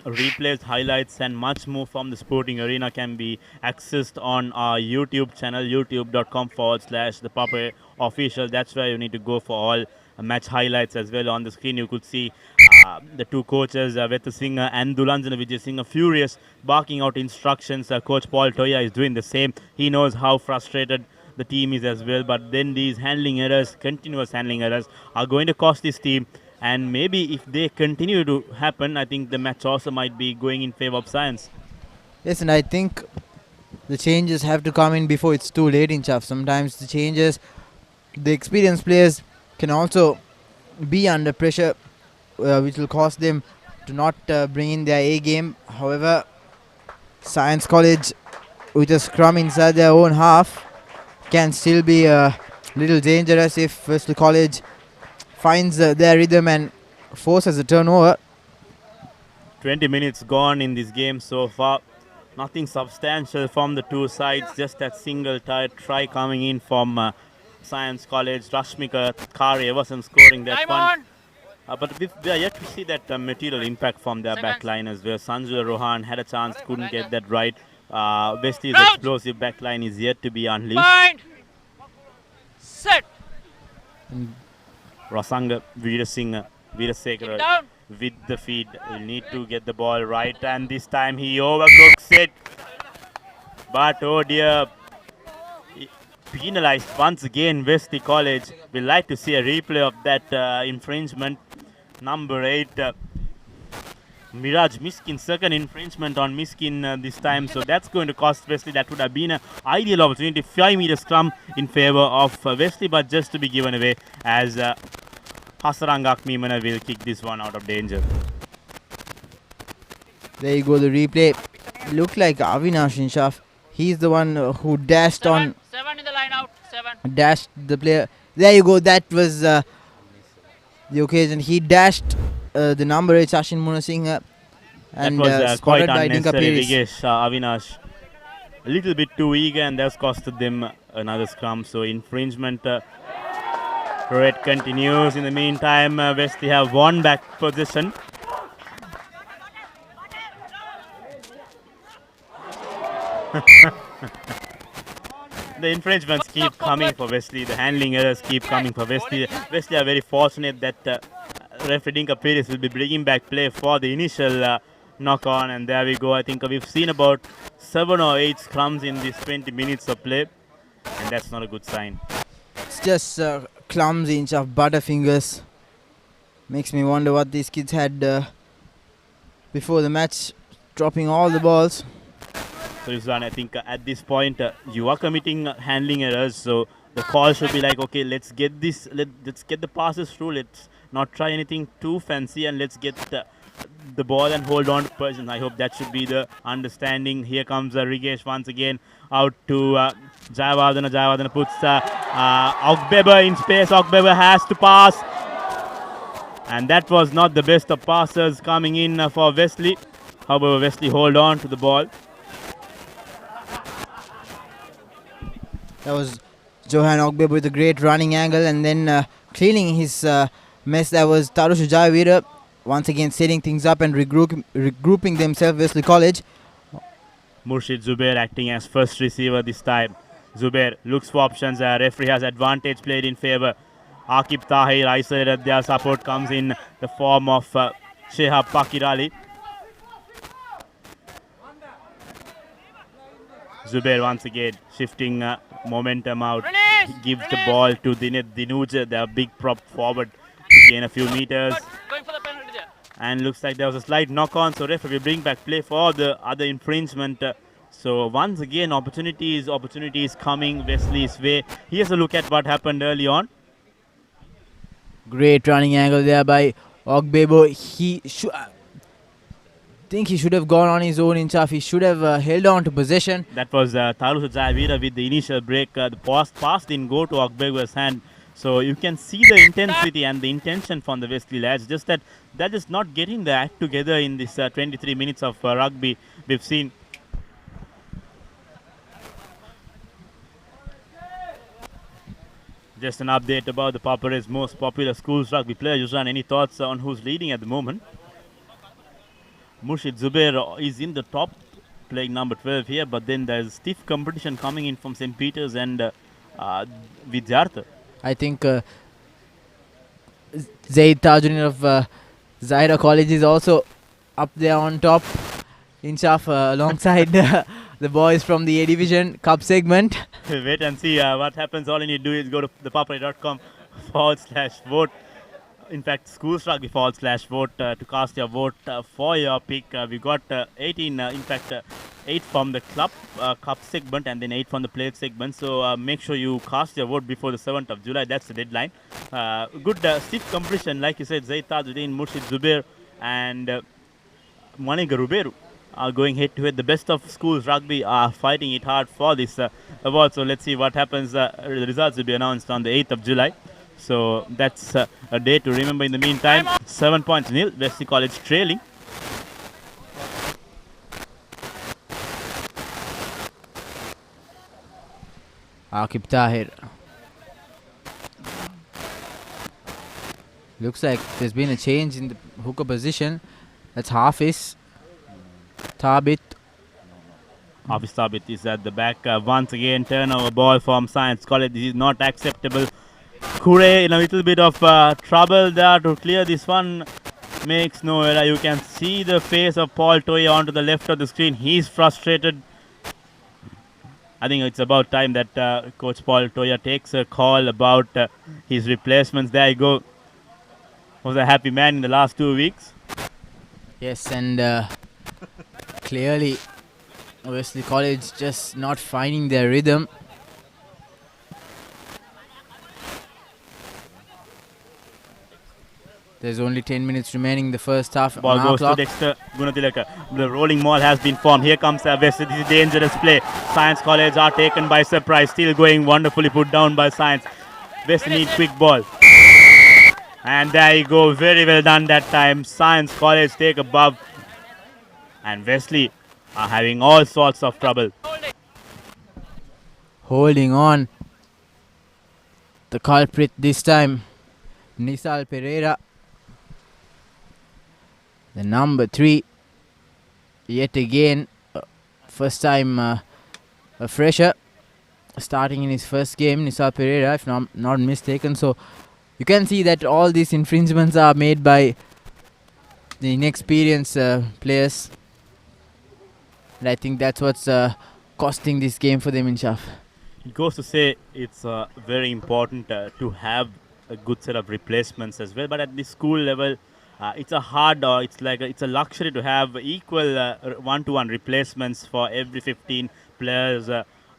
replays, highlights and much more from the sporting arena can be accessed on our YouTube channel, youtube.com/ThePapare official. That's where you need to go for all match highlights as well on the screen. You could see the two coaches, Vetha Singer and Dulanjana Vijay Singer, furious, barking out instructions. Coach Paul Toya is doing the same. He knows how frustrated the team is as well. But then these handling errors, continuous handling errors, are going to cost this team. And maybe if they continue to happen, I think the match also might be going in favor of Science. Yes, and I think the changes have to come in before it's too late in Chaff. Sometimes the changes, the experienced players can also be under pressure, which will cost them to not bring in their A game. However, Science College, with a scrum inside their own half, can still be a little dangerous if Wesley College finds their rhythm and forces a turnover. 20 minutes gone in this game so far. Nothing substantial from the two sides, just that single try coming in from Science College. Rashmika Kare wasn't scoring that one. But we are yet to see that material impact from their back line as well. Sanjay Rohan had a chance, couldn't get that right. Wesley's explosive back line is yet to be unleashed. Mind. Set. Rasanga Veerasekara with the feed. He'll need to get the ball right, and this time he overcooks it. But oh dear, penalized once again Wesley College. We'd like to see a replay of that infringement. Number 8, Miraj Miskin, second infringement on Miskin this time. So that's going to cost Wesley. That would have been an ideal opportunity. 5-meter scrum in favor of Wesley, but just to be given away as Hasarangak Mimana will kick this one out of danger. There you go, the replay. Looked like Avinash Inshaf. He's the one who dashed on. 7 in the line out. 7. Dashed the player. There you go. That was the occasion. He dashed the number 8 Sachin Munasinghe. And that was quite unnecessary. Rigesh Avinash a little bit too eager, and that's costed them another scrum. So infringement. Red continues. In the meantime, Wesley have won back position. The infringements keep coming for Wesley. The handling errors keep coming for Wesley. Wesley are very fortunate that referee Dinka Pérez will be bringing back play for the initial knock on, and there we go. I think we've seen about 7 or 8 scrums in these 20 minutes of play, and that's not a good sign. It's just clumsy inch of butterfingers. Makes me wonder what these kids had before the match, dropping all the balls. So Rizwan, I think at this point you are committing handling errors, so the call should be like, okay, let's get this, let's get the passes through, let's not try anything too fancy, and let's get the ball and hold on to possession. I hope that should be the understanding. Here comes Rigesh once again out to Jayawardena. Jayawardena puts Ogbebe in space. Ogbebe has to pass, and that was not the best of passes coming in for Wesley. However, Wesley hold on to the ball. That was Johan Ogbebe with a great running angle, and then cleaning his mess. That was Tarusha Jayavira once again setting things up and regrouping themselves. Wesley College. Murshid Zubair acting as first receiver this time. Zubair looks for options. Referee has advantage played in favor. Akib Tahir isolated. Their support comes in the form of Shehab Pakirali. Zubair once again shifting momentum out. Gives the ball to Dinit Dinuja, the big prop forward, to gain a few meters. Going for the penalty there. And looks like there was a slight knock on, so referee will bring back play for the other infringement. So once again, opportunities coming Wesley's way. Here's a look at what happened early on. Great running angle there by Ogbebo. Think he should have gone on his own in Chaff. He should have held on to possession. That was Tarusha Jayavira with the initial break. The pass didn't go to Ogbego's hand. So you can see the intensity and the intention from the Wesley lads. Just that is not getting the act together in this 23 minutes of rugby we've seen. Just an update about the Papare's most popular schools rugby player. Yuzran, any thoughts on who's leading at the moment? Murshid Zubair is in the top, playing number 12 here, but then there's stiff competition coming in from St. Peter's and Vidyartha. I think Zaid Tajuddin of Zahira College is also up there on top. Inshaf alongside the boys from the A Division Cup segment. Wait and see what happens. All you need to do is go to thepapare.com/vote. In fact, Schools Rugby /vote to cast your vote for your pick. We got 18, 8 from the club cup segment and then 8 from the plate segment. So make sure you cast your vote before the 7th of July. That's the deadline. Good stiff competition, like you said. Zaid Tajuddin, Murshid Zubair, and Maniga Ruberu are going head to head. The best of Schools Rugby are fighting it hard for this award. So let's see what happens. The results will be announced on the 8th of July. So that's a day to remember. In the meantime, 7 points nil. Wesley College trailing. Akib Tahir. Looks like there's been a change in the hooker position. That's Hafiz Thabit. Hafiz Thabit is at the back. Once again, turnover ball from Science College. This is not acceptable. Kure in a little bit of trouble there to clear this one. Makes no error. You can see the face of Paul Toya onto the left of the screen. He's frustrated. I think it's about time that Coach Paul Toya takes a call about his replacements. There you go. Was a happy man in the last 2 weeks. Yes, and clearly Wesley College just not finding their rhythm. There's only 10 minutes remaining in the first half. Ball goes to Dexter Gunatilaka. The rolling maul has been formed. Here comes Wesley. This is dangerous play. Science College are taken by surprise. Still going wonderfully put down by Science. Wesley need quick ball. And there you go. Very well done that time. Science College take above. And Wesley are having all sorts of trouble. Holding on. The culprit this time, Nisal Pereira. The number 3. Yet again, first time a fresher. Starting in his first game, Nisal Pereira, if not mistaken. So you can see that all these infringements are made by the inexperienced players. And I think that's what's costing this game for them, Inshaf. It goes to say it's very important to have a good set of replacements as well. But at the school level, it's a hard, it's a luxury to have equal one-to-one replacements for every 15 players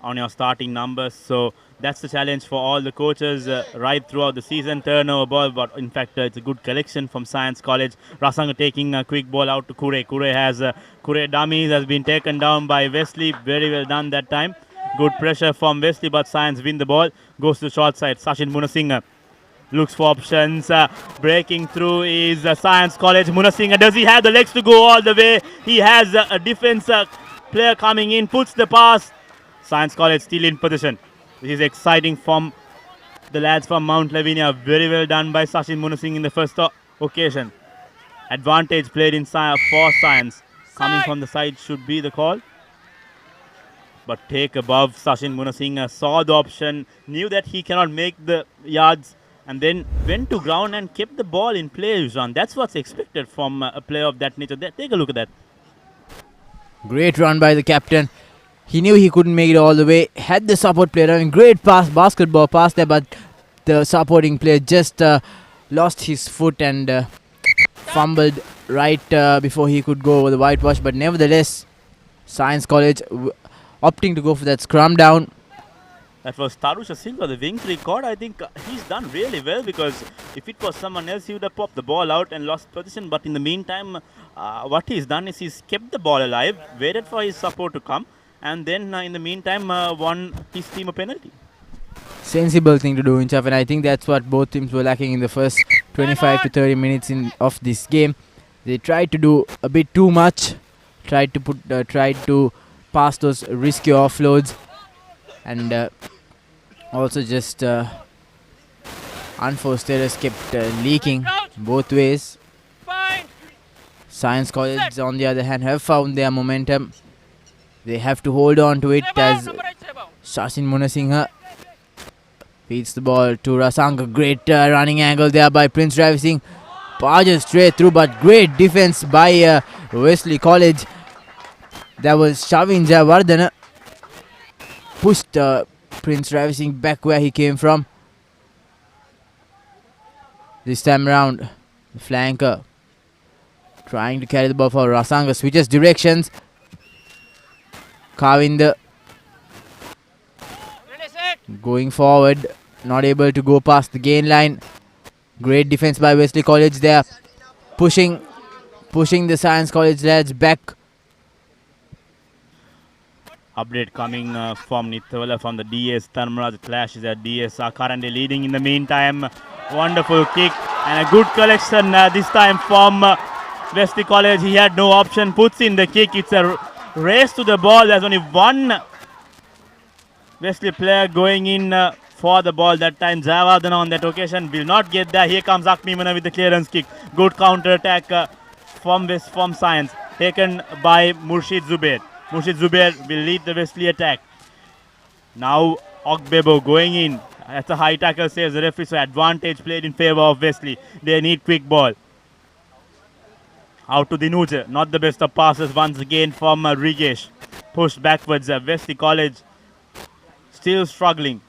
on your starting numbers. So that's the challenge for all the coaches right throughout the season. Turnover ball, but in fact it's a good collection from Science College. Rasanga taking a quick ball out to Kure. Kure dummies has been taken down by Wesley. Very well done that time. Good pressure from Wesley, but Science win the ball. Goes to the short side. Sachin Munasinghe looks for options. Breaking through is Science College. Munasinghe, does he have the legs to go all the way? He has a defense player coming in, puts the pass. Science College still in position. This is exciting from the lads from Mount Lavinia. Very well done by Sachin Munasinghe in the first occasion. Advantage played in for Science. Coming from the side should be the call. But take above. Sachin Munasinghe saw the option, knew that he cannot make the yards, and then went to ground and kept the ball in play, Yusran. That's what's expected from a player of that nature. Take a look at that. Great run by the captain. He knew he couldn't make it all the way. Had the support player having great pass, basketball pass there, but the supporting player just lost his foot and fumbled right before he could go over the whitewash. But nevertheless, Science College opting to go for that scrum down. That was Tarusha Silva, the wing record. I think he's done really well, because if it was someone else, he would have popped the ball out and lost position. But in the meantime, what he's done is he's kept the ball alive, waited for his support to come, and then in the meantime won his team a penalty. Sensible thing to do, Inchaf, and I think that's what both teams were lacking in the first 25 to 30 minutes of this game. They tried to do a bit too much, tried to pass those risky offloads, and also just unforced errors kept leaking both ways. Science College, on the other hand, have found their momentum. They have to hold on to it as Sachin Munasinghe Feeds the ball to Rasanga. Great running angle there by Prince Ravi Singh. Barges straight through, but great defense by Wesley College. That was Shavin Jayawardena. Pushed Prince Ravi Singh back where he came from. This time around, the flanker trying to carry the ball for Rasanga. Switches directions. Kavinda going forward. Not able to go past the gain line. Great defense by Wesley College there. Pushing the Science College lads back. Update coming from Nithavala from the DS. Tharmaraj clashes at DS are currently leading in the meantime. Wonderful kick and a good collection this time from Wesley College. He had no option. Puts in the kick. It's a race to the ball. There's only one Wesley player going in for the ball that time. Jayawardena on that occasion will not get there. Here comes Akmimana with the clearance kick. Good counter attack from Science. Taken by Murshid Zubair. Murshid Zubair will lead the Wesley attack. Now Ogbebo going in. That's a high tackle, saves the referee. So advantage played in favor of Wesley. They need quick ball. Out to Dinuja. Not the best of passes once again from Rigesh. Pushed backwards. Wesley College still struggling.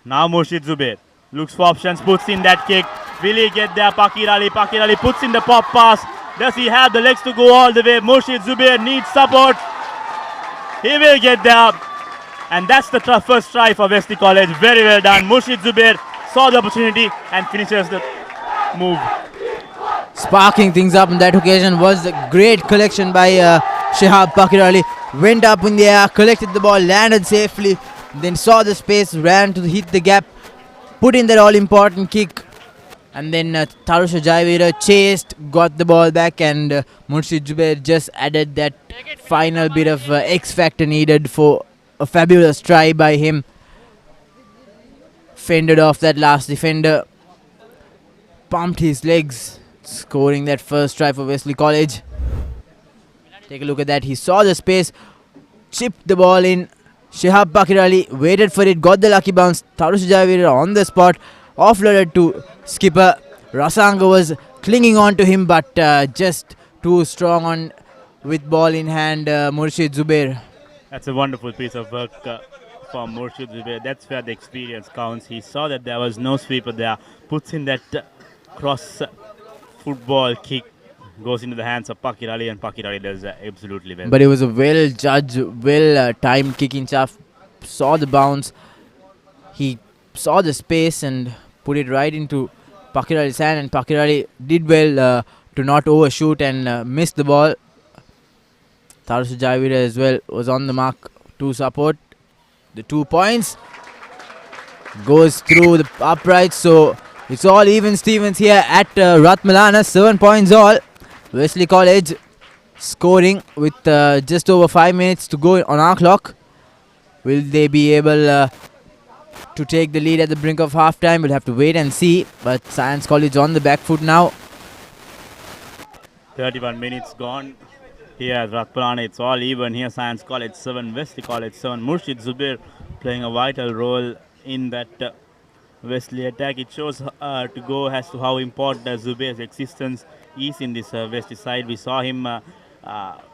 Now Murshid Zubair looks for options. Puts in that kick. Will he get there? Pakir Ali. Pakir Ali puts in the pop pass. Does he have the legs to go all the way? Murshid Zubair needs support. He will get there. And that's the first try for Wesley College. Very well done. Murshid Zubair saw the opportunity and finishes the move. Sparking things up on that occasion was a great collection by Shihab Pakir Ali. Went up in the air, collected the ball, landed safely, then saw the space, ran to hit the gap, put in that all-important kick. And then Tarusha Jaivira chased, got the ball back, and Murshid Zubair just added that final bit of X-factor needed for a fabulous try by him. Fended off that last defender, pumped his legs, scoring that first try for Wesley College. Take a look at that. He saw the space, chipped the ball in. Shihab Pakir Ali waited for it, got the lucky bounce. Tarusha Jaivira on the spot, offloaded to skipper. Rasanga was clinging on to him, but just too strong on with ball in hand. Murshid Zubair. That's a wonderful piece of work from Murshid Zubair. That's where the experience counts. He saw that there was no sweeper there. Puts in that cross football kick. Goes into the hands of Pakir Ali, and Pakir Ali does absolutely well. But it was a well-judged, well-timed kick in chaff. Saw the bounce. He saw the space and put it right into Pakir Ali's hand, and Pakir Ali did well to not overshoot and miss the ball. Tarusha Jaivira as well was on the mark to support. The 2 points goes through the upright, so it's all even Stevens here at Ratmalana. 7 points all. Wesley College scoring with just over 5 minutes to go on our clock. Will they be able to take the lead at the brink of halftime? We'll have to wait and see. But Science College on the back foot now. 31 minutes gone. Here at Ratmalana, it's all even. Here Science College 7, Wesley College 7. Murshid Zubair playing a vital role in that Wesley attack. It shows to go as to how important Zubair's existence is in this Wesley side. We saw him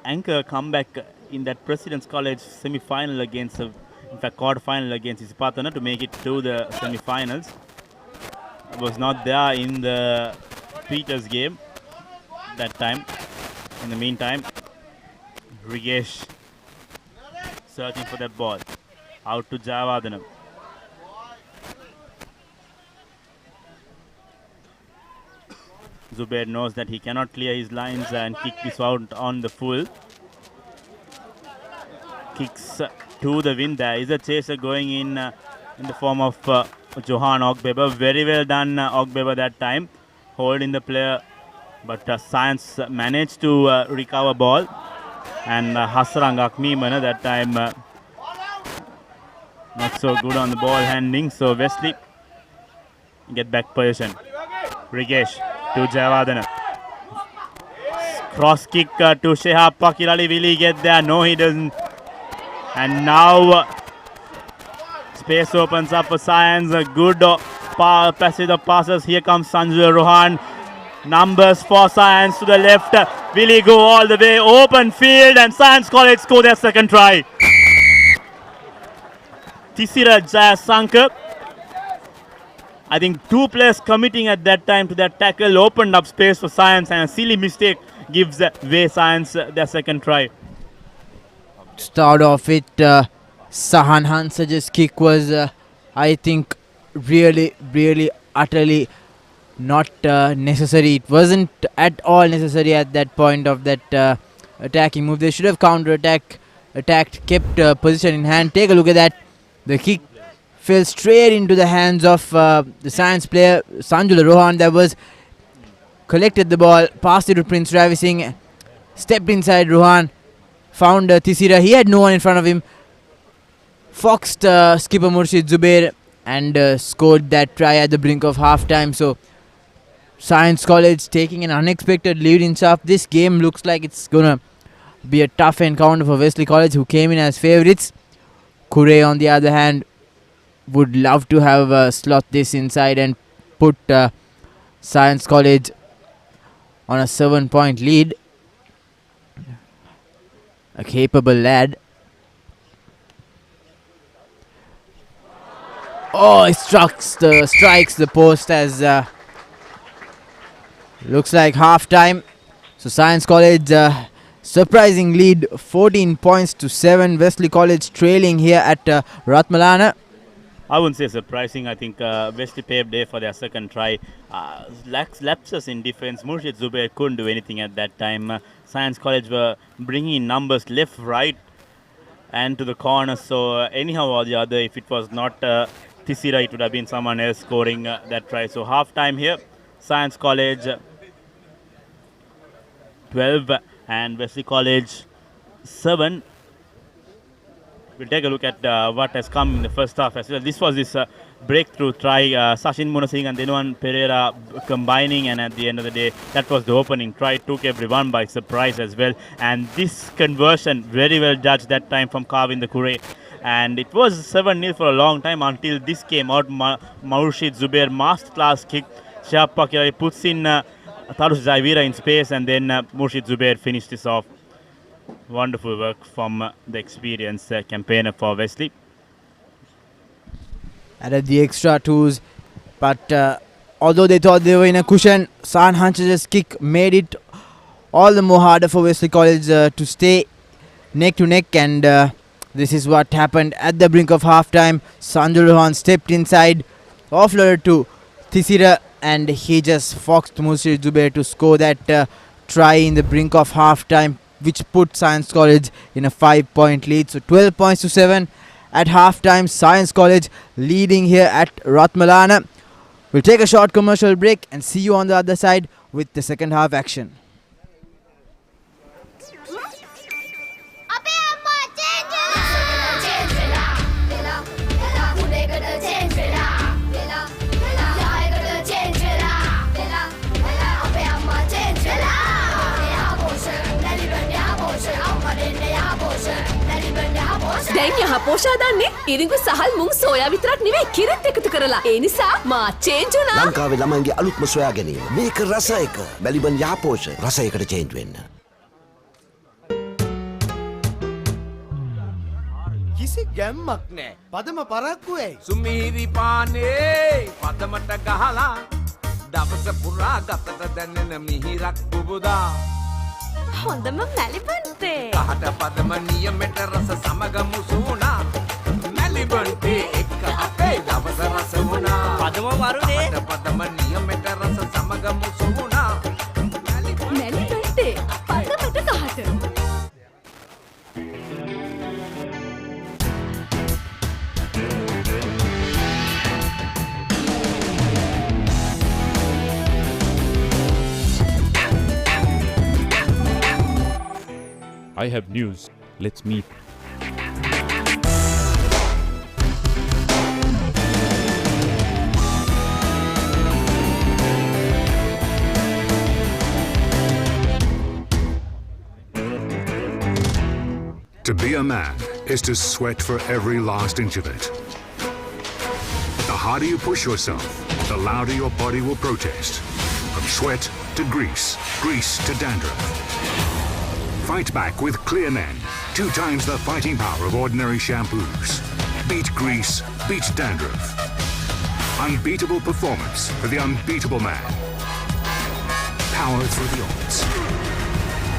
anchor comeback in that President's College semi-final against, in fact, quarter-final against Isipatana to make it to the semi-finals. Was not there in the Peters game that time. In the meantime, Rigesh searching for that ball. Out to Jayawardena. Zubair knows that he cannot clear his lines and kick this out on the full. Kicks to the wind. There is a chaser going in the form of Johan Ogbeba. Very well done Ogbeba that time. Holding the player. But Science managed to recover ball. And Hasrang Akmimana that time not so good on the ball handling. So Wesley get back position. Rigesh to Jayawardena. Cross kick to Shihab Pakir Ali. Will he get there? No, he doesn't. And now Space opens up for Science. A good passage of passes. Here comes Sanjay Rohan. Numbers for Science to the left. Will he go all the way? Open field, and Science College score their second try. Tisira Jayasankar. I think two players committing at that time to that tackle opened up space for Science, and a silly mistake gives way Science their second try. Start off with Sahan Hansaj's kick was, I think, really, utterly not necessary. It wasn't at all necessary at that point of that attacking move. They should have attacked, kept position in hand. Take a look at that. The kick fell straight into the hands of the Science player, Sanjula Rohan, that was collected the ball, passed it to Prince Ravi Singh, stepped inside Rohan, found Tisira. He had no one in front of him. Foxed skipper Murshid Zubair and scored that try at the brink of half-time. So Science College taking an unexpected lead in SAF. This game looks like it's going to be a tough encounter for Wesley College, who came in as favourites. Kure, on the other hand, would love to have slot this inside and put Science College on a 7-point lead. A capable lad. Oh, he strikes the post as looks like half time. So Science College surprising lead, 14 points to 7. Wesley College trailing here at Ratmalana. I wouldn't say surprising. I think Wesley paved day for their second try. Lapses in defense. Murshid Zubair couldn't do anything at that time. Science College were bringing in numbers left, right, and to the corner. So anyhow or the other, if it was not Tisira, it would have been someone else scoring that try. So half time here, Science College 12 and Wesley College 7. We'll take a look at what has come in the first half as well. This was this breakthrough try. Sachin Munasinghe and Denuan Pereira combining, and at the end of the day, that was the opening try. Took everyone by surprise as well. And this conversion, very well judged that time from Kavin the Kure. And it was 7-0 for a long time until this came out. Murshid Zubair, masterclass kick. Shahab Pakirari puts in Tarush Zaivira in space, and then Murshid Zubair finished this off. Wonderful work from the experienced campaigner for Wesley. Added the extra twos, but although they thought they were in a cushion, Sahan Hansaj's kick made it all the more harder for Wesley College to stay neck to neck, and this is what happened at the brink of half-time. Sanjay Rohan stepped inside, offloaded to Tisira, and he just foxed Murshid Zubair to score that try in the brink of half-time, which put Science College in a 5-point lead. So 12 points to 7 at half-time. Science College leading here at Ratmalana. We'll take a short commercial break and see you on the other side with the second half action. දැන් යහ පෝෂා දන්නේ ඉරිඟු සහල් මුං soya විතරක් නෙවෙයි කිරිත් එකතු කරලා. ඒ නිසා මා change වුණා. ලංකාවේ ළමයින්ගේ අලුත්ම සොයා ගැනීම. මේක රස එක. බැලිබන් යහපෝෂ රස එකට චේන්ජ් වෙන්න. කිසි ගැම්මක් නෑ. පදම පරක්කු වෙයි. සුමීරි පානේ පදමට ගහලා දවස පුරා ගතට දැනෙන මිහිරක් බුබුදා. හොඳම මැලිබන් තේ. කහට පදම නියමෙට රස සමග මුසුණා. මැලිබන් තේ එක්ක අපේ දවස රස වුණා. පදම වරුනේ. කහට පදම නියමෙට රස සමග මුසුණා. මැලිබන් තේ පදමට කහට. I have news. Let's meet. To be a man is to sweat for every last inch of it. harder you push yourself, the louder your body will protest. From sweat to grease, grease to dandruff. Fight back with Clear Men, 2 times the fighting power of ordinary shampoos. Beat grease, beat dandruff. Unbeatable performance for the unbeatable man. Power through the odds.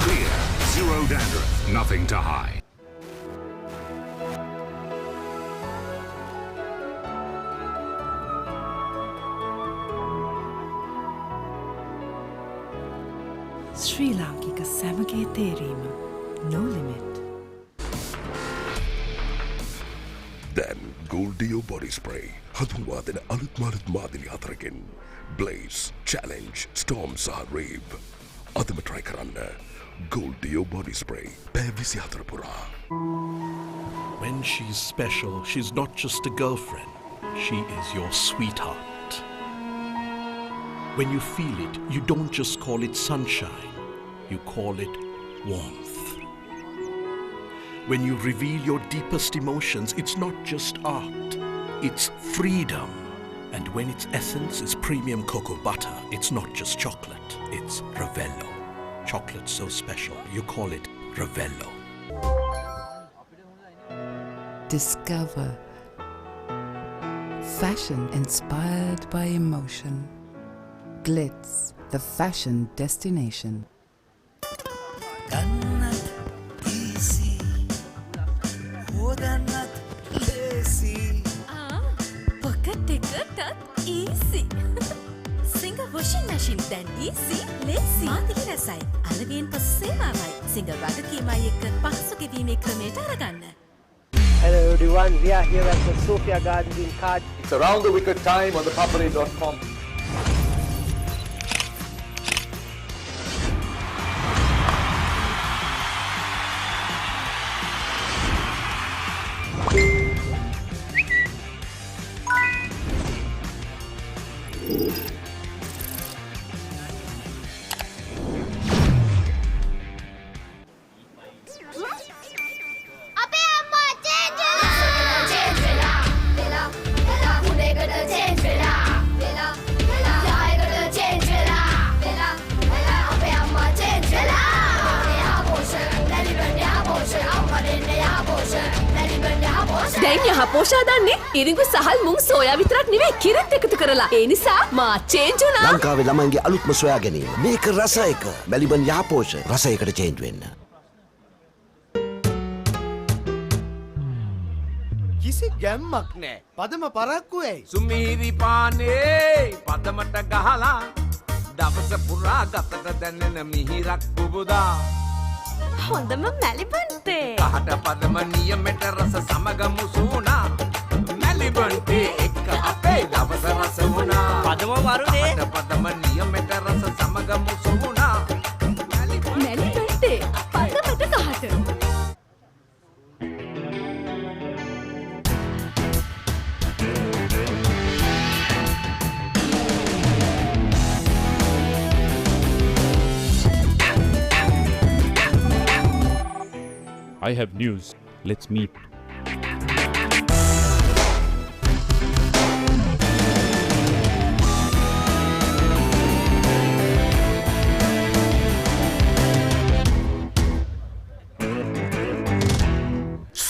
Clear, zero dandruff, nothing to hide. ශ්‍රී ලාංකික සැමගේ තේරීම no limit. Then Gold Dio Body Spray. හඳුන්වා දෙන අලුත් මාළුත් මාදිලි 4කින්. Blaze, Challenge, Storm සහ Rave. අදම try කරන්න. Gold Dio Body Spray. පැය 24 පුරා. When she's special, she's not just a girlfriend. She is your sweetheart. When you feel it, you don't just call it sunshine. You call it warmth. When you reveal your deepest emotions, it's not just art. It's freedom. And when its essence is premium cocoa butter, it's not just chocolate. It's Ravello. Chocolate so special, you call it Ravello. Discover fashion inspired by emotion. Glitz, the fashion destination. easy. Singer washing machine then easy, lazy. මාතිලි රසයි. අලවියෙන් පසු සේවාවයි. Singer වගකීමයි එක්ක පහසු ගෙවීමේ ක්‍රමයට අරගන්න. Hello everyone, we are here at the Sophia Gardens in Kaj. It's around the wicket time on ThePapare.com. දැන් යහපෝෂා දන්නේ ඉරිඟු සහල් මුං soya විතරක් නෙවෙයි කිරිත් එකතු කරලා. ඒ නිසා මා චේන්ජ් වුණා. ලංකාවේ ළමයින්ගේ අලුත්ම සොයා ගැනීම. මේක රස එක. මැලිබන් යහපෝෂ රස එකට චේන්ජ් වෙන්න. කිසි ගැම්මක් නෑ. පදම පරක්කු ඇයි? සුමීරි පානේ පදමට ගහලා දවස පුරා ගතට දැනෙන මිහිරක් පුබුදා. හොඳම මැලිබන්තේ. කහට පදම නියමෙට රස සමග මුසුණා. මැලිබන්තේ එක්ක අපේ දවස රස වුණා. පදම වරුනේ. කහට පදම නියමෙට රස සමග මුසුණා. මැලිබන්තේ පදමට කහට. I have news. Let's meet.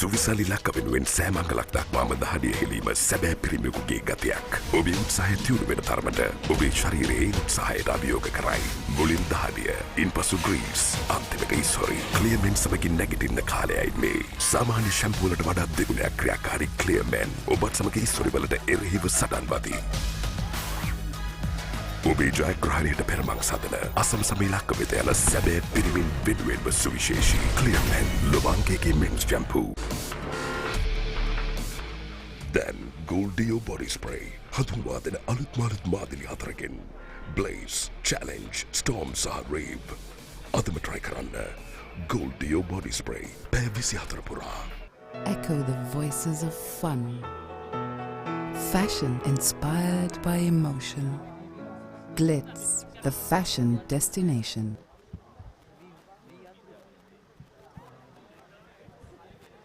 සුවිසලි ලක්ක වෙනුවෙන් සෑමංගලක් දක්වාම දහඩිය හෙලීම සැබෑ පිරිමියෙකුගේ ගතියක්. ඔබේ උත්සාහය තියුණු වෙන තරමට ඔබේ ශරීරයේ උත්සාහයට අභියෝග කරයි. මුලින් දහඩිය, ඉන්පසු ග්‍රීස්, අන්තිමට ඉස්හොරි. ක්ලියර්මෙන් සමගින් නැගිටින්න කාලයයි මේ. සාමාන්‍ය ෂැම්පූ වලට වඩා දෙගුණයක් ක්‍රියාකාරී ක්ලියර්මෙන් ඔබත් සමග ඉස්හොරි වලට එරෙහිව සටන් වදී. ඔබේ ජයග්‍රහණයට පෙරමං සදන අසමසම ඉලක්ක වෙත යන සැබෑ පිරිමින් වෙනුවෙන්ම සුවිශේෂී ක්ලියර්මෙන් ලොවංගේගේ මෙන්ස් shampoo. Then Gold Dio Body Spray. හඳුන්වා දෙන අලුත් මාදිලි 4කින්. Blaze, Challenge, Storm සහ Rave. අදම try කරන්න. Gold Dio Body Spray. පැය 24 පුරා. Echo the voices of fun. Fashion inspired by emotion. Glitz, the fashion destination.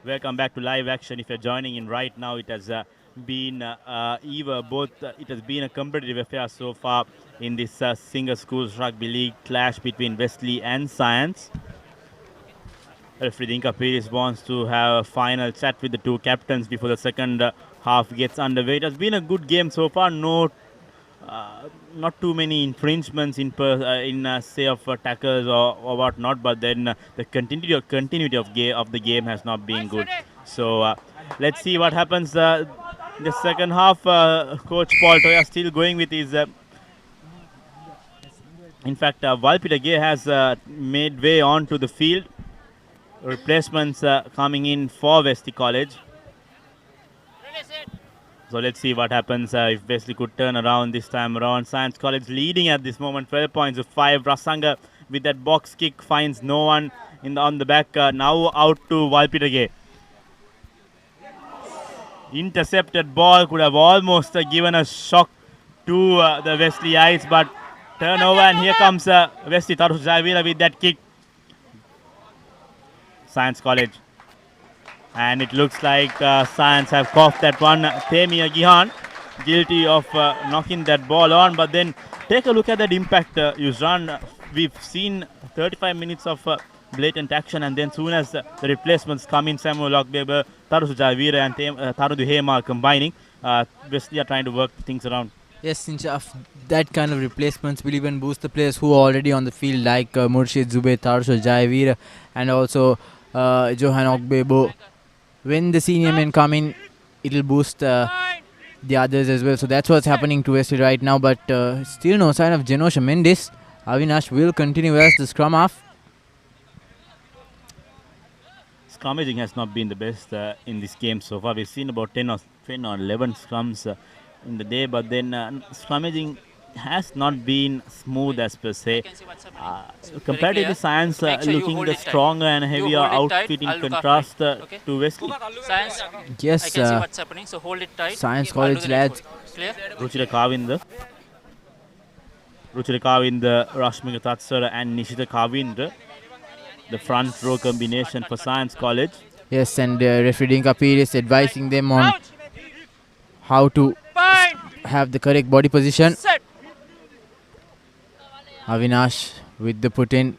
Welcome back to live action. If you're joining in right now, it has been either both. It has been a competitive affair so far in this Singer Schools Rugby League clash between Wesley and Science. Referee Dinka Pires wants to have a final chat with the two captains before the second half gets underway. It has been a good game so far. Not too many infringements in say of tackles or whatnot, but then the continuity of the game has not been good. So let's see what happens in the second half. Coach Paul Toya still going with his. In fact, Valpita has made way onto the field. Replacements coming in for Wesley College. So let's see what happens if Wesley could turn around this time around. Science College leading at this moment, 12 points to 5. Rasanga with that box kick finds no one on the back. Now out to Valpita. Intercepted ball could have almost given a shock to the Wesley Eyes, but turnover, and here comes Wesley Tarush Javira with that kick. Science College. And it looks like Science have coughed that one. Themi Agihan guilty of knocking that ball on. But then take a look at that impact, Yusran. We've seen 35 minutes of blatant action, and then soon as the replacements come in, Samuel Lockbeber, Tarusu Javira and Tarudu Hema combining, Wesley are trying to work things around. Yes, that kind of replacements will even boost the players who are already on the field, like Murshid Zubey, Tarusu Javira, and also Johan Ogbebo. When the senior men come in, it will boost the others as well. So that's what's happening to Wesley right now. But still no sign of Genosha Mendes. Avinash will continue as the scrum half. Scrummaging has not been the best in this game so far. We've seen about 10 or 11 scrums in the day, but then scrummaging has not been smooth as per se. Comparatively, Science looking the stronger and heavier outfit in contrast to Wesley. Science. Yes, I can see what's happening, so hold it tight. Science College lads. Clear? Ruchira Kavindra, Rashmika Tatsara and Nishita Kavindra. The front row combination for Science College. Yes, and referee Dinka Pires advising them on how to have the correct body position. Set. Avinash with the put in.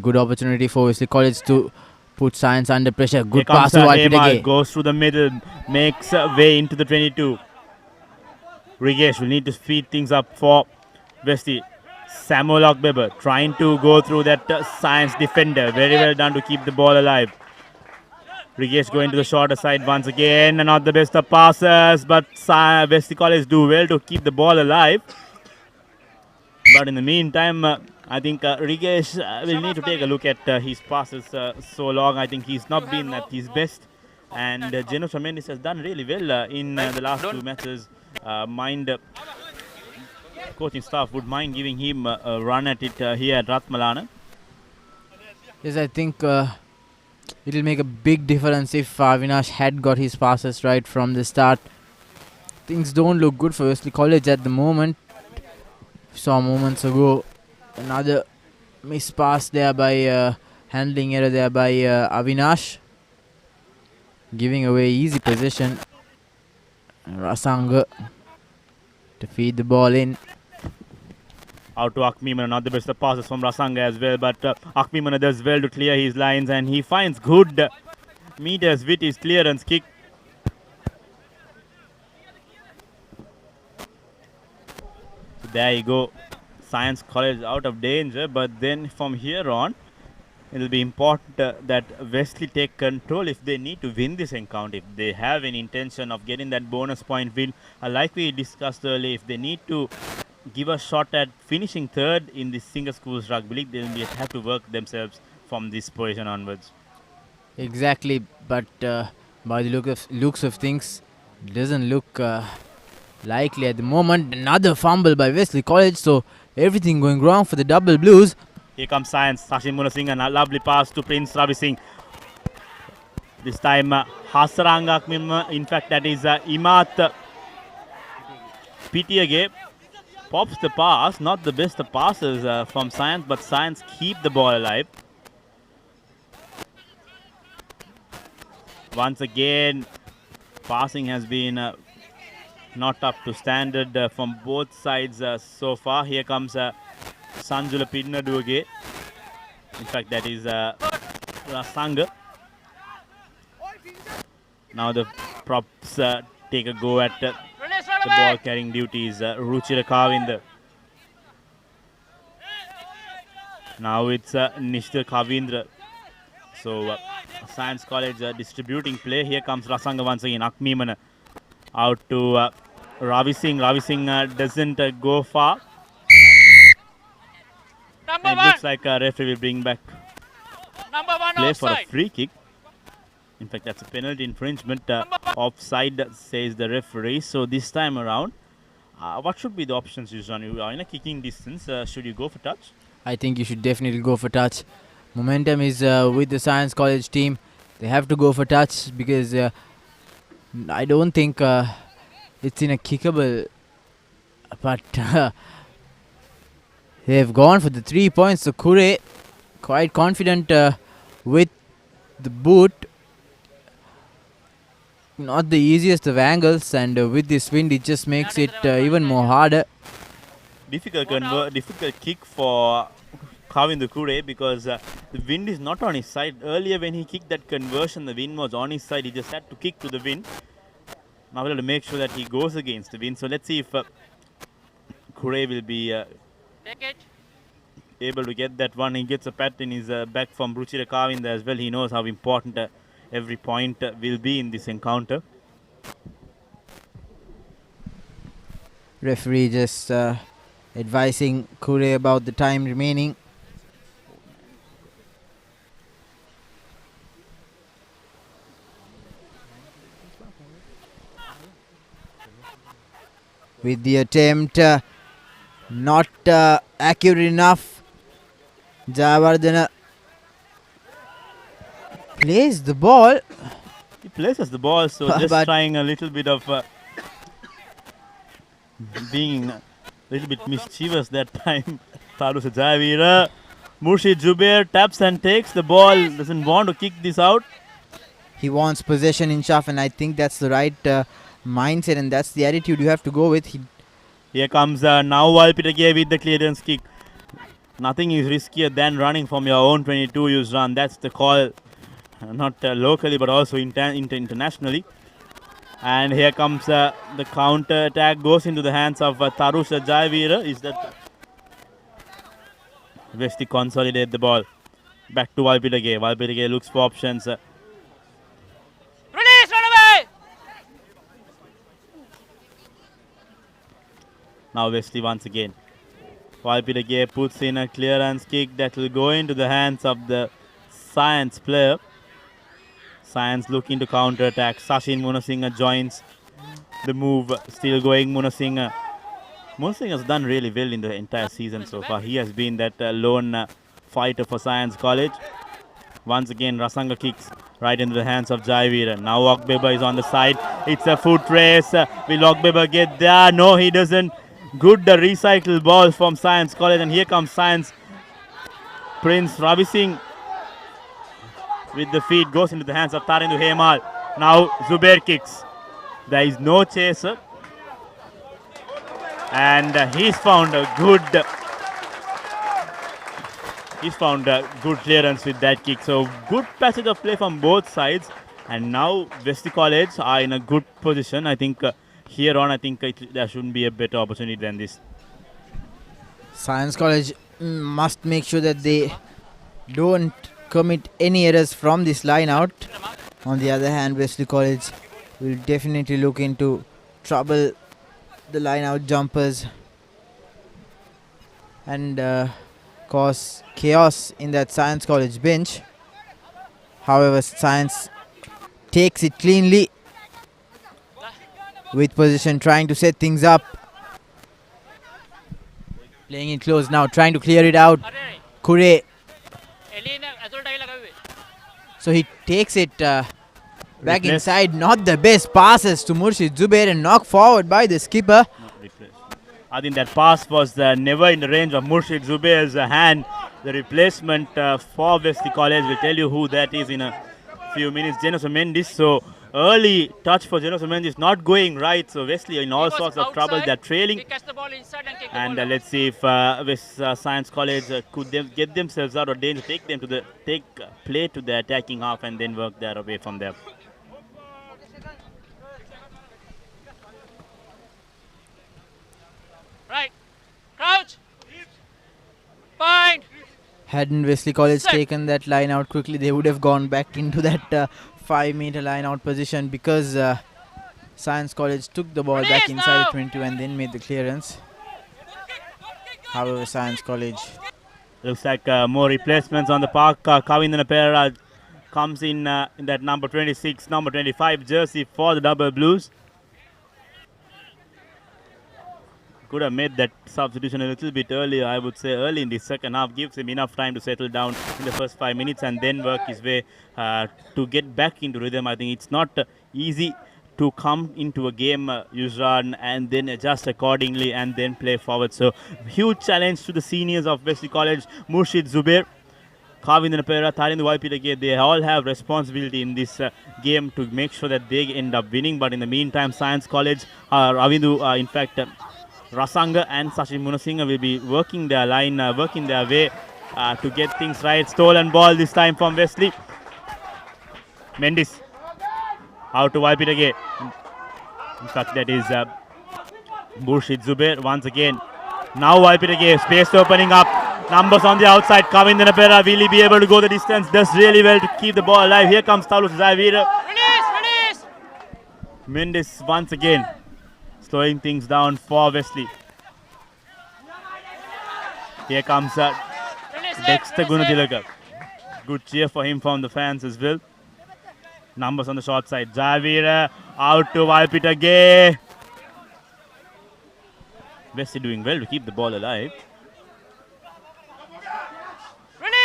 Good opportunity for Wesley College to put Science under pressure. Good pass to Valpita. Goes through the middle, makes way into the 22. Rigesh will need to speed things up for Wesley. Samuel Lockbeber trying to go through that Science defender. Very well done to keep the ball alive. Rigesh going to the shorter side once again. Not the best of passes, but Wesley College do well to keep the ball alive. But in the meantime, I think Rigesh will need to take a look at his passes so long. I think he's not been at his best. And Genosha Mendes has done really well in the last two matches. Coaching staff would mind giving him a run at it here at Ratmalana. Yes, I think it will make a big difference if Avinash had got his passes right from the start. Things don't look good for Wesley College at the moment. Saw moments ago another missed pass there by handling error there by Avinash, giving away easy possession. Rasanga to feed the ball in. Out to Akmimana, not the best of passes from Rasanga as well, but Akmimana does well to clear his lines, and he finds good meters with his clearance kick. So there you go, Science College out of danger, but then from here on, it will be important that Wesley take control if they need to win this encounter. If they have an intention of getting that bonus point win, like we discussed earlier, if they need to give a shot at finishing third in the Singer Schools Rugby League, they will have to work themselves from this position onwards. Exactly, but by the looks of things, it doesn't look likely at the moment. Another fumble by Wesley College, so everything going wrong for the Double Blues. Here comes Science, Sachin Munasinghe, a lovely pass to Prince Ravi Singh. This time Hasaranga Akmimana, in fact that is Imat Pitiage. Pops the pass, not the best of passes from Science, but Science keep the ball alive. Once again, passing has been not up to standard from both sides so far. Here comes Sanjula Pinnaduge. In fact, that is Rasanga. Now the props take a go at the ball carrying duties. Ruchira Kavinder. Now it's Nishthar Kavindra. So Science College distributing play. Here comes Rasanga once again. Akmimana out to Ravi Singh. Ravi Singh doesn't go far. And it looks like a referee will bring back play for a free kick. In fact, that's a penalty infringement. Offside, says the referee. So this time around, what should be the options, Yuzhan? You are in a kicking distance. Should you go for touch? I think you should definitely go for touch. Momentum is with the Science College team. They have to go for touch because I don't think it's in a kickable. But they have gone for the 3 points. So Kure quite confident with the boot. Not the easiest of angles, and with this wind it just makes it even more harder. Difficult kick for Kavinder Kure because the wind is not on his side. Earlier when he kicked that conversion, the wind was on his side. He just had to kick to the wind. Now we'll have to make sure that he goes against the wind. So let's see if Kure will be able to get that one. He gets a pat in his back from Ruchira Kavinder as well. He knows how important every point will be in this encounter. Referee just advising Kure about the time remaining. With the attempt not accurate enough, Jayawardena plays the ball. He places the ball, so just trying a little bit of being a little bit mischievous that time. Tarusa Jayavira. Murshid Zubair taps and takes the ball. Doesn't want to kick this out. He wants possession in Shaf, and I think that's the right mindset, and that's the attitude you have to go with. Here comes now Walpitagay with the clearance kick. Nothing is riskier than running from your own 22 use run. That's the call, not locally but also internationally. And here comes the counter attack, goes into the hands of Tarusha Jayavira. Is that Westy consolidate the ball back to Walpitagay. Walpitagay looks for options. Release, run away! Now Wesley once again. Walpitagay puts in a clearance kick that will go into the hands of the Science player. Science looking to counter attack. Sachin Munasinghe joins the move. Still going Munasinghe. Munasinghe has done really well in the entire season so far. He has been that lone fighter for Science College. Once again Rasanga kicks right into the hands of Jayavira. Now Okbeba is on the side. It's a foot race. Will Okbeba get there? No, he doesn't. Good recycled ball from Science College, and here comes Science. Prince Ravi Singh with the feet goes into the hands of Tarindu Hemal. Now Zubair kicks. There is no chaser, and he's found a good clearance with that kick. So good passage of play from both sides, and now Wesley College are in a good position. I think here on, there shouldn't be a better opportunity than this. Science College must make sure that they don't commit any errors from this line out. On the other hand, Wesley College will definitely look into trouble the line out jumpers and cause chaos in that Science College bench. However, Science takes it cleanly with position, trying to set things up. Playing it close now, trying to clear it out. Kure. So he takes it back inside. Not the best passes to Murshid Zubair and knocked forward by the skipper. I think that pass was never in the range of Murshid Zubair's hand. The replacement for Wesley College, will tell you who that is in a few minutes. Genos Mendis. So early touch for Genosha Mendes not going right. So Wesley in all sorts of trouble. They're trailing. And let's see if Science College could get themselves out of danger, take them to the play to the attacking half, and then work their way from there. Right. Crouch. Bind. Hadn't Wesley College taken that line out quickly, they would have gone back into that 5-meter line out position, because Science College took the ball back inside the 20 and then made the clearance. However, Science College. Looks like more replacements on the park. Kavindana Pera comes in that number 26, number 25 jersey for the Double Blues. Could have made that substitution a little bit earlier, I would say early in the second half. Gives him enough time to settle down in the first 5 minutes and then work his way to get back into rhythm. I think it's not easy to come into a game, Yusran, and then adjust accordingly and then play forward. So huge challenge to the seniors of Wesley College. Murshid Zubair, Kavindana Pera, Tharindu Waipitake, they all have responsibility in this game to make sure that they end up winning. But in the meantime, Science College, Ravindu, in fact, Rasanga and Sachin Munasinghe will be working their line, working their way to get things right. Stolen ball this time from Wesley. Mendes out to Waipitake. In fact, that is Murshid Zubair once again. Now Waipitake, space opening up. Numbers on the outside. Kavindana Pera, will he be able to go the distance? Does really well to keep the ball alive. Here comes Taulus Zavira. Mendes once again slowing things down for Wesley. Here comes Dexter Gunadilaka. Good cheer for him from the fans as well. Numbers on the short side. Javira out to Waipitake. Wesley doing well to keep the ball alive.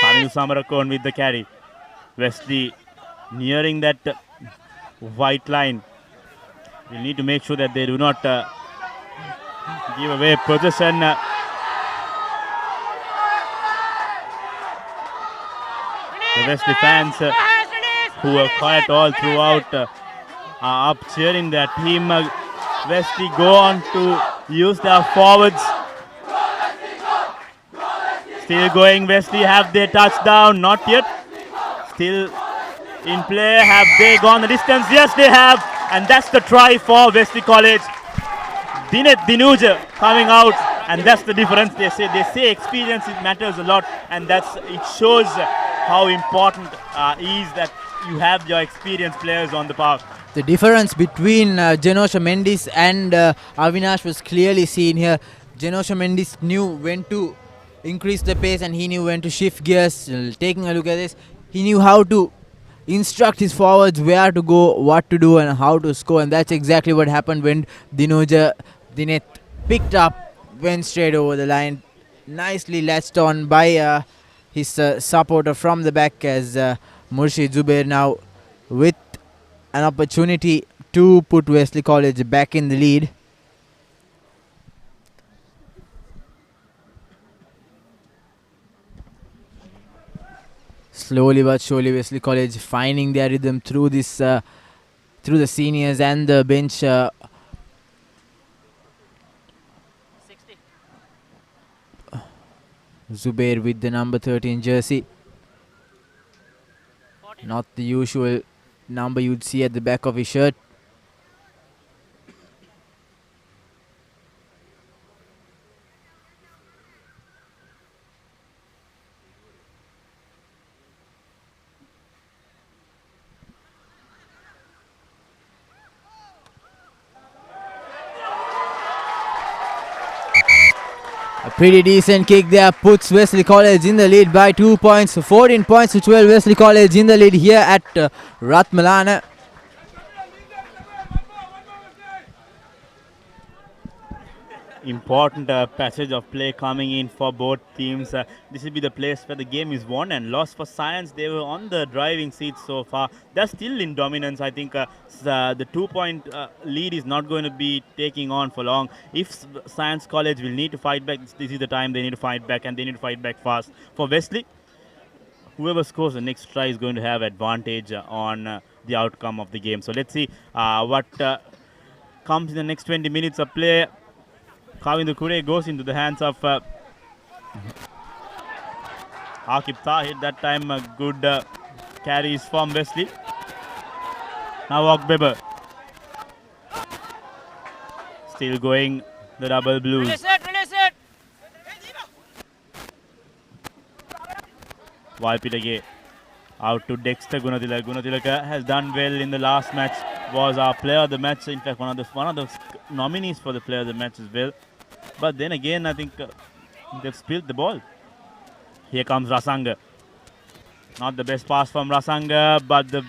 Tharindu Samarakon with the carry. Wesley nearing that white line. We'll need to make sure that they do not give away possession. The Wesley fans who were quiet all throughout are up cheering their team. Wesley go on to use their forwards. Still going, Wesley have their touchdown, not yet. Still in play, have they gone the distance? Yes, they have. And that's the try for Wesley College. Dinet Dinuja coming out, and that's the difference. They say experience matters a lot, and it shows how important is that you have your experienced players on the park. The difference between Genosha Mendes and Avinash was clearly seen here. Genosha Mendes knew when to increase the pace and he knew when to shift gears. Taking a look at this, he knew how to instruct his forwards where to go, what to do and how to score, and that's exactly what happened when Dinet picked up, went straight over the line, nicely latched on by his supporter from the back, as Murshid Zubair now with an opportunity to put Wesley College back in the lead. Slowly but surely, Wesley College finding their rhythm through this, through the seniors and the bench. Zubair with the number 13 jersey. Not the usual number you'd see at the back of his shirt. A pretty decent kick there puts Wesley College in the lead by 2 points. 14 points to 12. Wesley College in the lead here at Ratmalana. Important passage of play coming in for both teams. This will be the place where the game is won and lost. For Science, they were on the driving seat so far. They're still in dominance. I think the 2-point lead is not going to be taking on for long. If Science College will need to fight back, this is the time they need to fight back, and they need to fight back fast. For Wesley, whoever scores the next try is going to have advantage on the outcome of the game. So let's see what comes in the next 20 minutes of play. Kavindu Kure goes into the hands of Akib Tahir. That time good carries from Wesley. Now Okbeber. Still going the double blues. Release it! Walpitage out to Dexter Gunathilaka. Gunathilaka has done well in the last match. Was our player of the match. In fact, one of the nominees for the player of the match as well. But then again, I think they've spilled the ball. Here comes Rasanga. Not the best pass from Rasanga, but the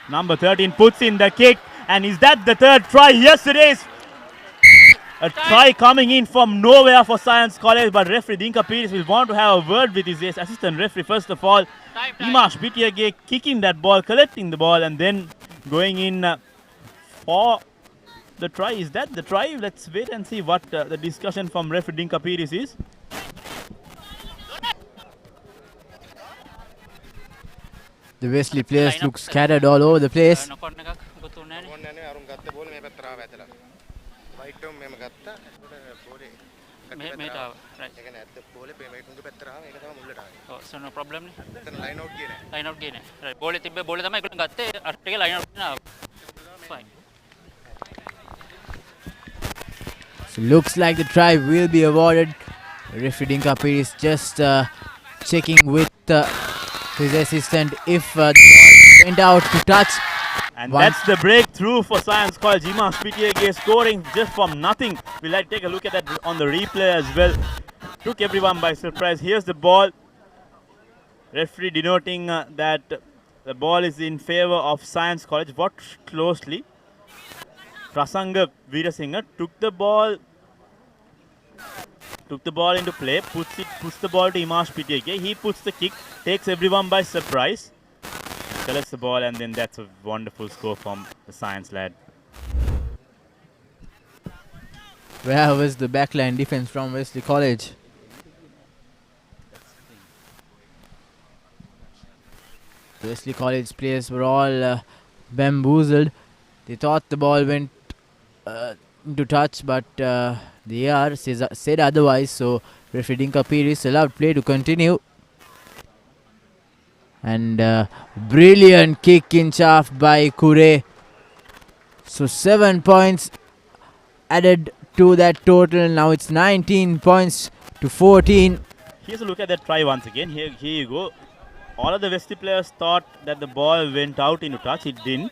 number 13 puts in the kick. And is that the third try? Yes, it is. A try coming in from nowhere for Science College, but referee Dinka Pires will want to have a word with his assistant referee. First of all, Imash Bitiage kicking that ball, collecting the ball, and then going in for the try. Is that the try? Let's wait and see what the discussion from referee Dinka Pires is. The Wesley players look scattered all over the place. So no problem. Line out game. Right. Ball tibbe ball thamai ekon gatte artege line out na. Fine. So looks like the try will be awarded. Referee Dinka Pires just checking with his assistant if the ball went out to touch. And that's the breakthrough for Science College. Imash Bitiage scoring just from nothing. We'll take a look at that on the replay as well. Took everyone by surprise. Here's the ball. Referee denoting that the ball is in favor of Science College. Watch closely. Prasanga Veerasinghe took the ball into play, puts the ball to Imash Bitiage. He puts the kick, takes everyone by surprise, collects the ball, and then that's a wonderful score from the Science lad. Where was the backline defense from Wesley College? Wesley College players were all bamboozled. They thought the ball went into touch, but the AR said otherwise. So referee Dinka Pires allowed play to continue. And brilliant kick in shaft by Kure. So 7 points added to that total. Now it's 19 points to 14. Here's a look at that try once again. Here you go. All of the Wesley players thought that the ball went out into touch. It didn't.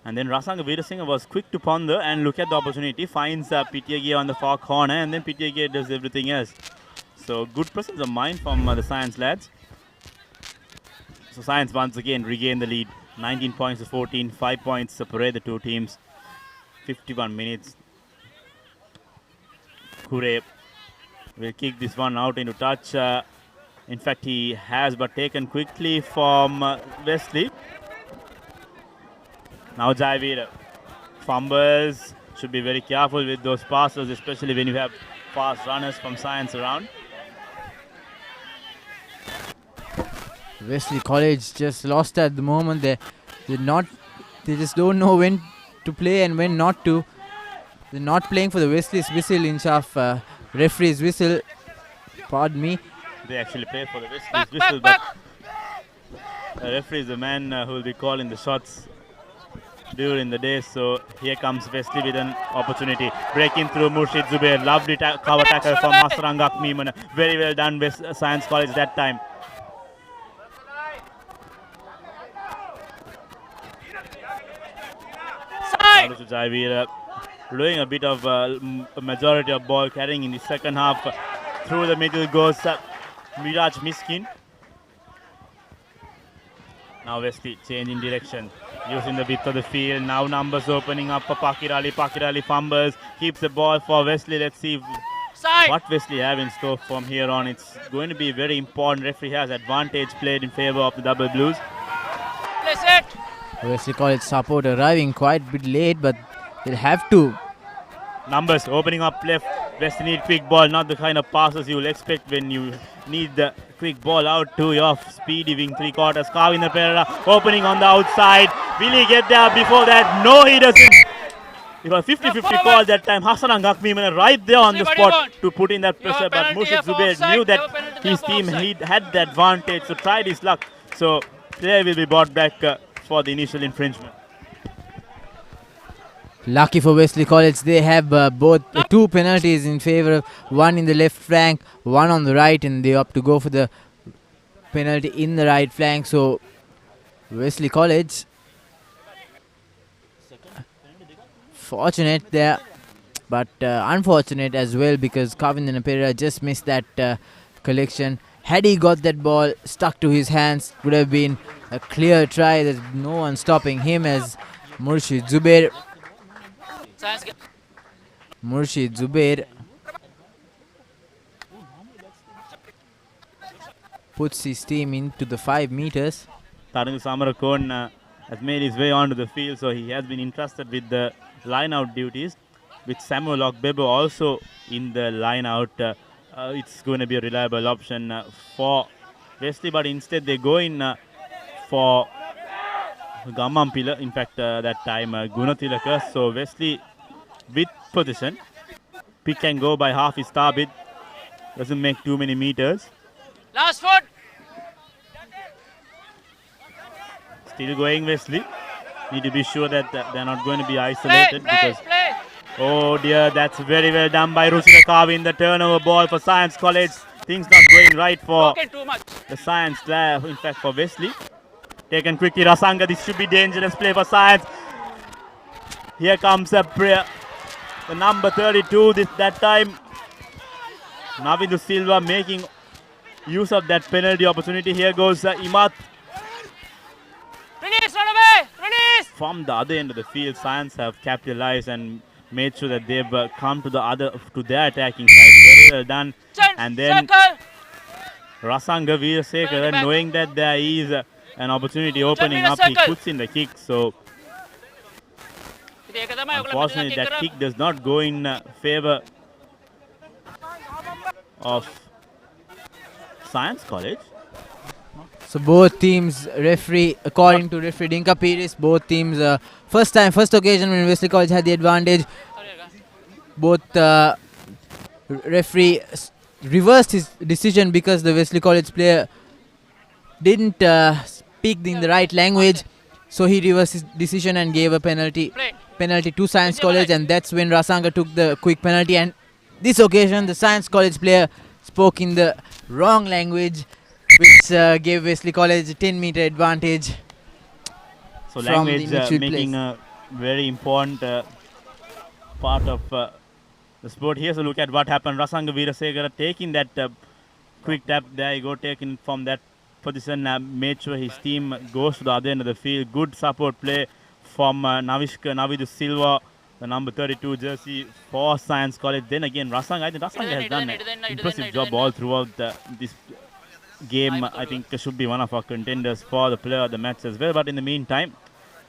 And then Rasanga Veerasinghe was quick to ponder and look at the opportunity. Finds Pitiage on the far corner, and then Pitiage does everything else. So good presence of mind from the Science lads. So Science once again regain the lead. 19 points to 14. 5 points separate the two teams. 51 minutes. Kure will kick this one out into touch. In fact, he has, but taken quickly from Wesley. Now Jaivir fumbles. Should be very careful with those passes, especially when you have fast runners from Science around. Wesley College just lost at the moment. They just don't know when to play and when not to. They're not playing for the Wesley's whistle inch of referee's whistle. Pardon me. They actually play for the Wesley's whistle, but the referee is the man who will be calling the shots during the day. So here comes Wesley with an opportunity. Breaking through Murshid Zubair. Lovely cover tackle from Masarangak Miman. Very well done with Science College that time. Jaivir doing a bit of a majority of ball carrying in the second half. Through the middle goes Miraj Miskin. Now Wesley changing direction, using the width of the field. Now numbers opening up for Pakirali. Pakirali fumbles, keeps the ball for Wesley. Let's see what Wesley have in store from here on. It's going to be very important. Referee has advantage played in favor of the Double Blues. Place it. Wesley College support arriving quite a bit late, but they'll have to. Numbers opening up left. Wesley need quick ball, not the kind of passes you will expect when you need the quick ball out to your speedy wing three quarters. Kavinda Perera opening on the outside. Will he get there before that? No, he doesn't. It was 50-50 call that time. Hassanan Gakmimana right there on the spot to put in that pressure. But Murshid Zubair knew that his team had the advantage, so tried his luck. So player will be brought back for the initial infringement. Lucky for Wesley College, they have both two penalties in favour of one in the left flank, one on the right, and they opt to go for the penalty in the right flank. So Wesley College fortunate there, but unfortunate as well, because Kavinda Perera just missed that collection. Had he got that ball stuck to his hands, would have been a clear try. There's no one stopping him as Murshid Zubair puts his team into the 5 meters. Tarun Samarakon has made his way onto the field, so he has been entrusted with the line-out duties. With Samuel Okbebo also in the line-out, it's going to be a reliable option for Wesley, but instead they go in for Gammampila. In fact, that time Gunatilaka. So Wesley with position. Pick and go by half his star bid. Doesn't make too many meters. Last foot. Still going Wesley. Need to be sure that they're not going to be isolated because... Oh dear, that's very well done by Ruchira Kavi in the turnover ball for Science College. Things not going right for the Science lab, in fact for Wesley. Taken quickly, Rasanga, this should be dangerous play for Science. Here comes the number 32 that time. Navidu Silva making use of that penalty opportunity. Here goes Imat. Release, run away! Release! From the other end of the field, Science have capitalized and made sure that they've come to their attacking side. Very well done. And then Rasanga Veerasekara, knowing that there is an opportunity opening up, he puts in the kick. So unfortunately, that kick does not go in favor of Science College. So both teams referee, according to referee Dinka Pires, both teams first occasion when Wesley College had the advantage. Both referee reversed his decision because the Wesley College player didn't speak in the right language. So he reversed his decision and gave a penalty to Science College, and that's when Rasanga took the quick penalty. And this occasion, the Science College player spoke in the wrong language, which gave Wesley College a 10-meter advantage. So language making a very important part of the sport. Here's a look at what happened. Rasanga Veerasekara taking that quick tap. There you go, taken from that position. Made sure his team goes to the other end of the field. Good support play from Navidu Silva, the number 32 jersey for Science College. Then again, I think Rasanga has done an impressive job all throughout this game. I think should be one of our contenders for the player of the match as well. But in the meantime,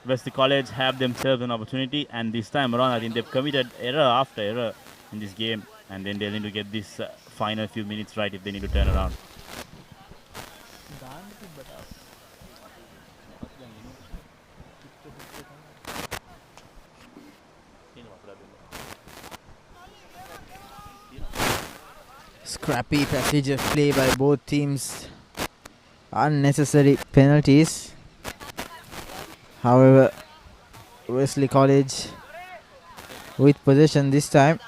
Wesley College have themselves an opportunity, and this time around I think they've committed error after error in this game, and then they'll need to get this final few minutes right if they need to turn around. Scrappy passage of play by both teams. Unnecessary penalties. However, Wesley College with possession this time.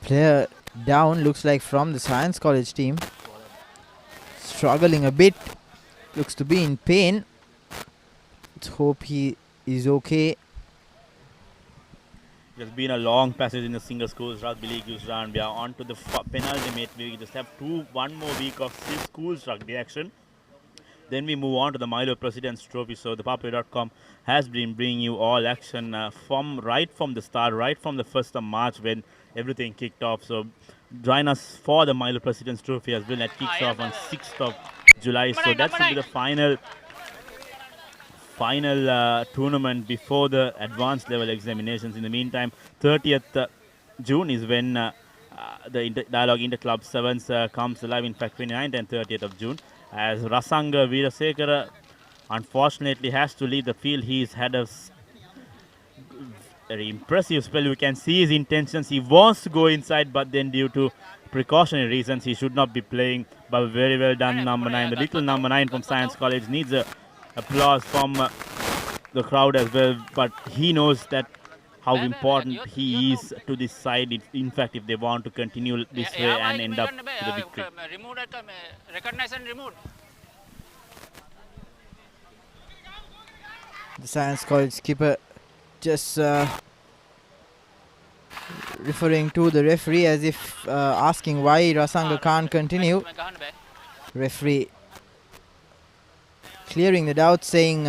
Player down, looks like from the Science College team. Struggling a bit. Looks to be in pain. Let's hope he is okay. There's been a long passage in the Singer Schools Rugby League used round. We are on to the penultimate. We just have one more week of schools rugby action. Then we move on to the Milo President's Trophy. So ThePapare.com has been bringing you all action right from the start, right from the 1st of March when everything kicked off. So join us for the Milo President's Trophy as well. That kicks off on 6th of July. So that should be the final tournament before the advanced level examinations. In the meantime, 30th June is when the dialogue Interclub Sevens comes alive, in fact, 29th and 30th of June, as Rasanga Veerasekara unfortunately has to leave the field. He's had a very impressive spell. You can see his intentions. He wants to go inside, but then due to precautionary reasons, he should not be playing. But very well done, number 9. The little number 9 from Science College needs applause from the crowd as well. But he knows that how important he is to this side. In fact, if they want to continue this way and end up with the victory. Recognition removed. The Science College keeper just referring to the referee as if asking why Rasanga can't continue. Referee clearing the doubt, saying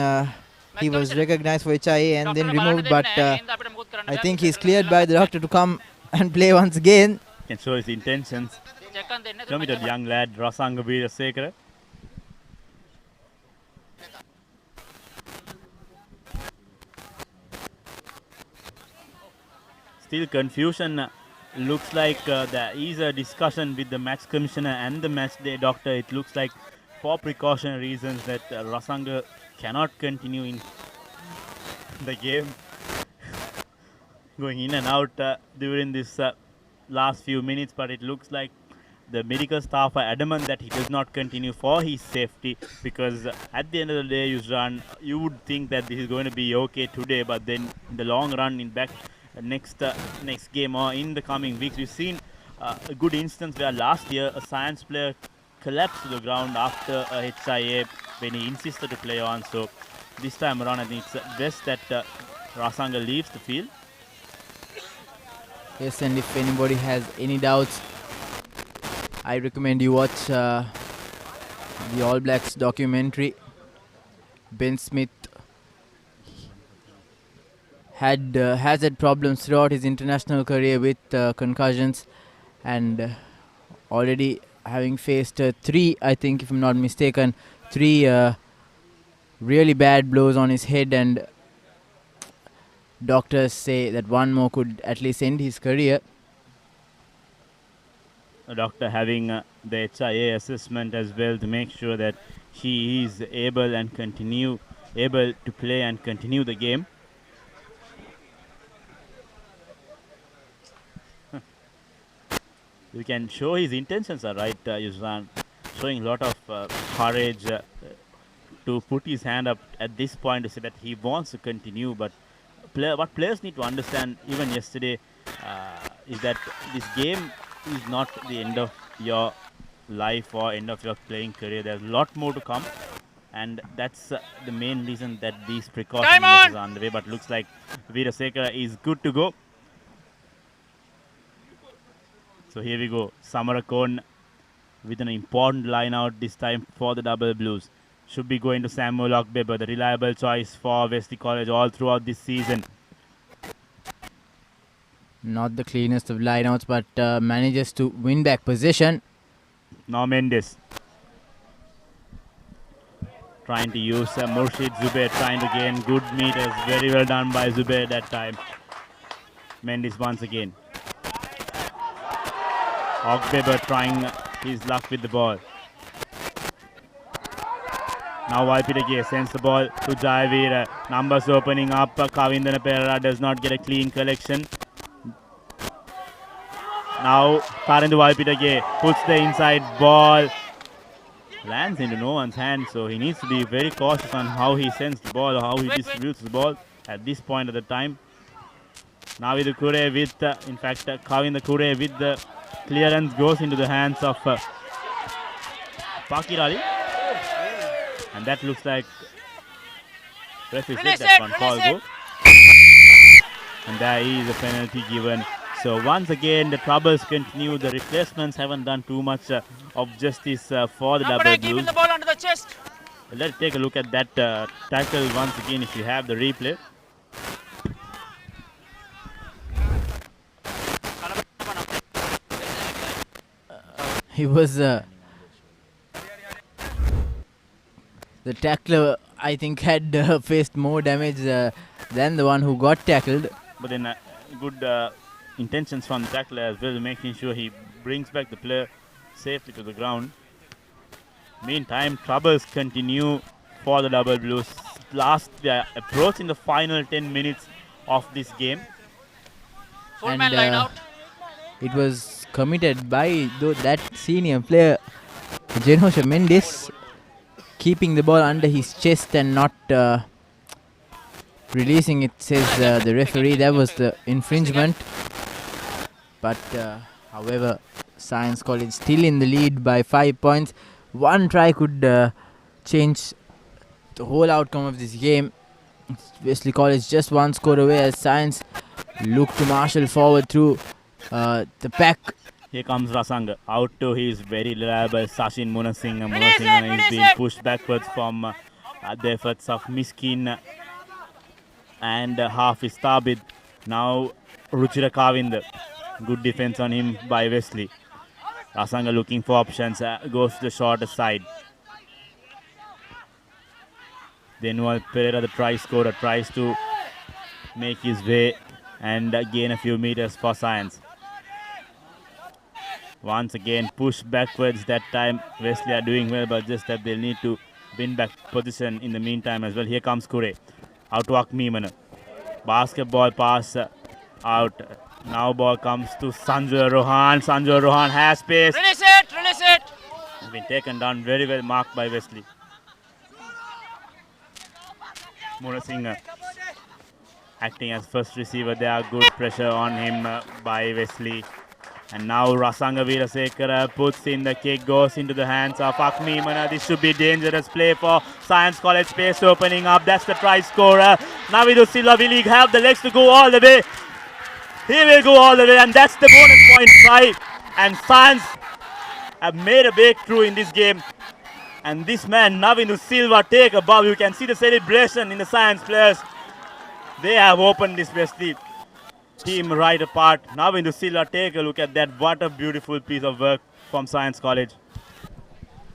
he was recognized for HIA and then removed, but I think he's cleared by the doctor to come and play once again. Can show his intentions. Committed young lad Rasanga Veerasekara. Still confusion. Looks like there is a discussion with the match commissioner and the match day doctor. It looks like for precaution reasons that Rasanga cannot continue in the game. Going in and out during this last few minutes, but it looks like the medical staff are adamant that he does not continue for his safety, because at the end of the day, you would think that this is going to be okay today, but then in the long run, in back next game or in the coming weeks, we've seen a good instance where last year a science player collapsed to the ground after a HIA when he insisted to play on. So this time around, I think it's best that Rasanga leaves the field. Yes, and if anybody has any doubts, I recommend you watch the All Blacks documentary. Ben Smith has had problems throughout his international career with concussions, and already having faced three, I think if I'm not mistaken, three really bad blows on his head, and doctors say that one more could at least end his career. A doctor having the HIA assessment as well to make sure that he is able to play and continue the game. You can show his intentions are right, Yusran, showing a lot of courage to put his hand up at this point to say that he wants to continue. But what players need to understand, even yesterday, is that this game is not the end of your life or end of your playing career. There's a lot more to come, and that's the main reason that these precautions are on the way. But looks like Veerasekara is good to go. So here we go. Samarakon with an important line out this time for the Double Blues. Should be going to Samuel Okbeba, the reliable choice for Wesley College all throughout this season. Not the cleanest of lineouts, but manages to win back possession. Now Mendes trying to use Murshid Zubair, trying to gain good meters. Very well done by Zubair that time. Mendes once again. Okbeba trying his luck with the ball. Now Valpidage sends the ball to Jayavira. Numbers opening up. Kavindana Perera does not get a clean collection. Now Karendu Valpidage puts the inside ball. Lands into no one's hand, so he needs to be very cautious on how he sends the ball, how he distributes the ball at this point of the time. Now with the Kure with, in fact, Kavinda Kure with the clearance goes into the hands of Pakirali. And that looks like referee said that one call go. And there is a penalty given. So once again the troubles continue. The replacements haven't done too much of justice for the Double Blues. The ball under the chest. Let's take a look at that tackle once again if you have the replay. He was the tackler, I think, had faced more damage than the one who got tackled. But then good intentions from the tackler as well, making sure he brings back the player safely to the ground. Meantime, troubles continue for the Double Blues. They are approaching the final 10 minutes of this game. And it was committed by that senior player, Genosha Mendes, keeping the ball under his chest and not releasing it, says the referee. That was the infringement. But however, Science College still in the lead by 5 points. One try could change the whole outcome of this game. Wesley College just one score away as Science look to marshal forward through the pack. Here comes Rasanga out to his very reliable Sachin Munasinghe. Munasinghe is being pushed backwards from the efforts of Miskin and Hafiz Tabid. Now Ruchira Kavind. Good defense on him by Wesley. Rasanga looking for options, goes to the shorter side. Denual Pereira, the try scorer, tries to make his way and gain a few meters for Science. Once again, push backwards. That time Wesley are doing well, but just that they'll need to win back position in the meantime as well. Here comes Kure. Out to Akmimana. Basketball pass out. Now ball comes to Sanjoy Rohan. Sanjoy Rohan has space. Release it! Has been taken down, very well marked by Wesley. Munasinghe acting as first receiver there. Good pressure on him by Wesley. And now Rasanga Veerasekara puts in the kick, goes into the hands of Akmimana. This should be dangerous play for Science College. Space opening up. That's the try scorer. Navidu Silva, will he have the legs to go all the way? He will go all the way, and that's the bonus point try. And Science have made a breakthrough in this game. And this man, Navindu Silva, take a bow. You can see the celebration in the Science players. They have opened this Wesley team right apart. Navindu Silva, take a look at that. What a beautiful piece of work from Science College.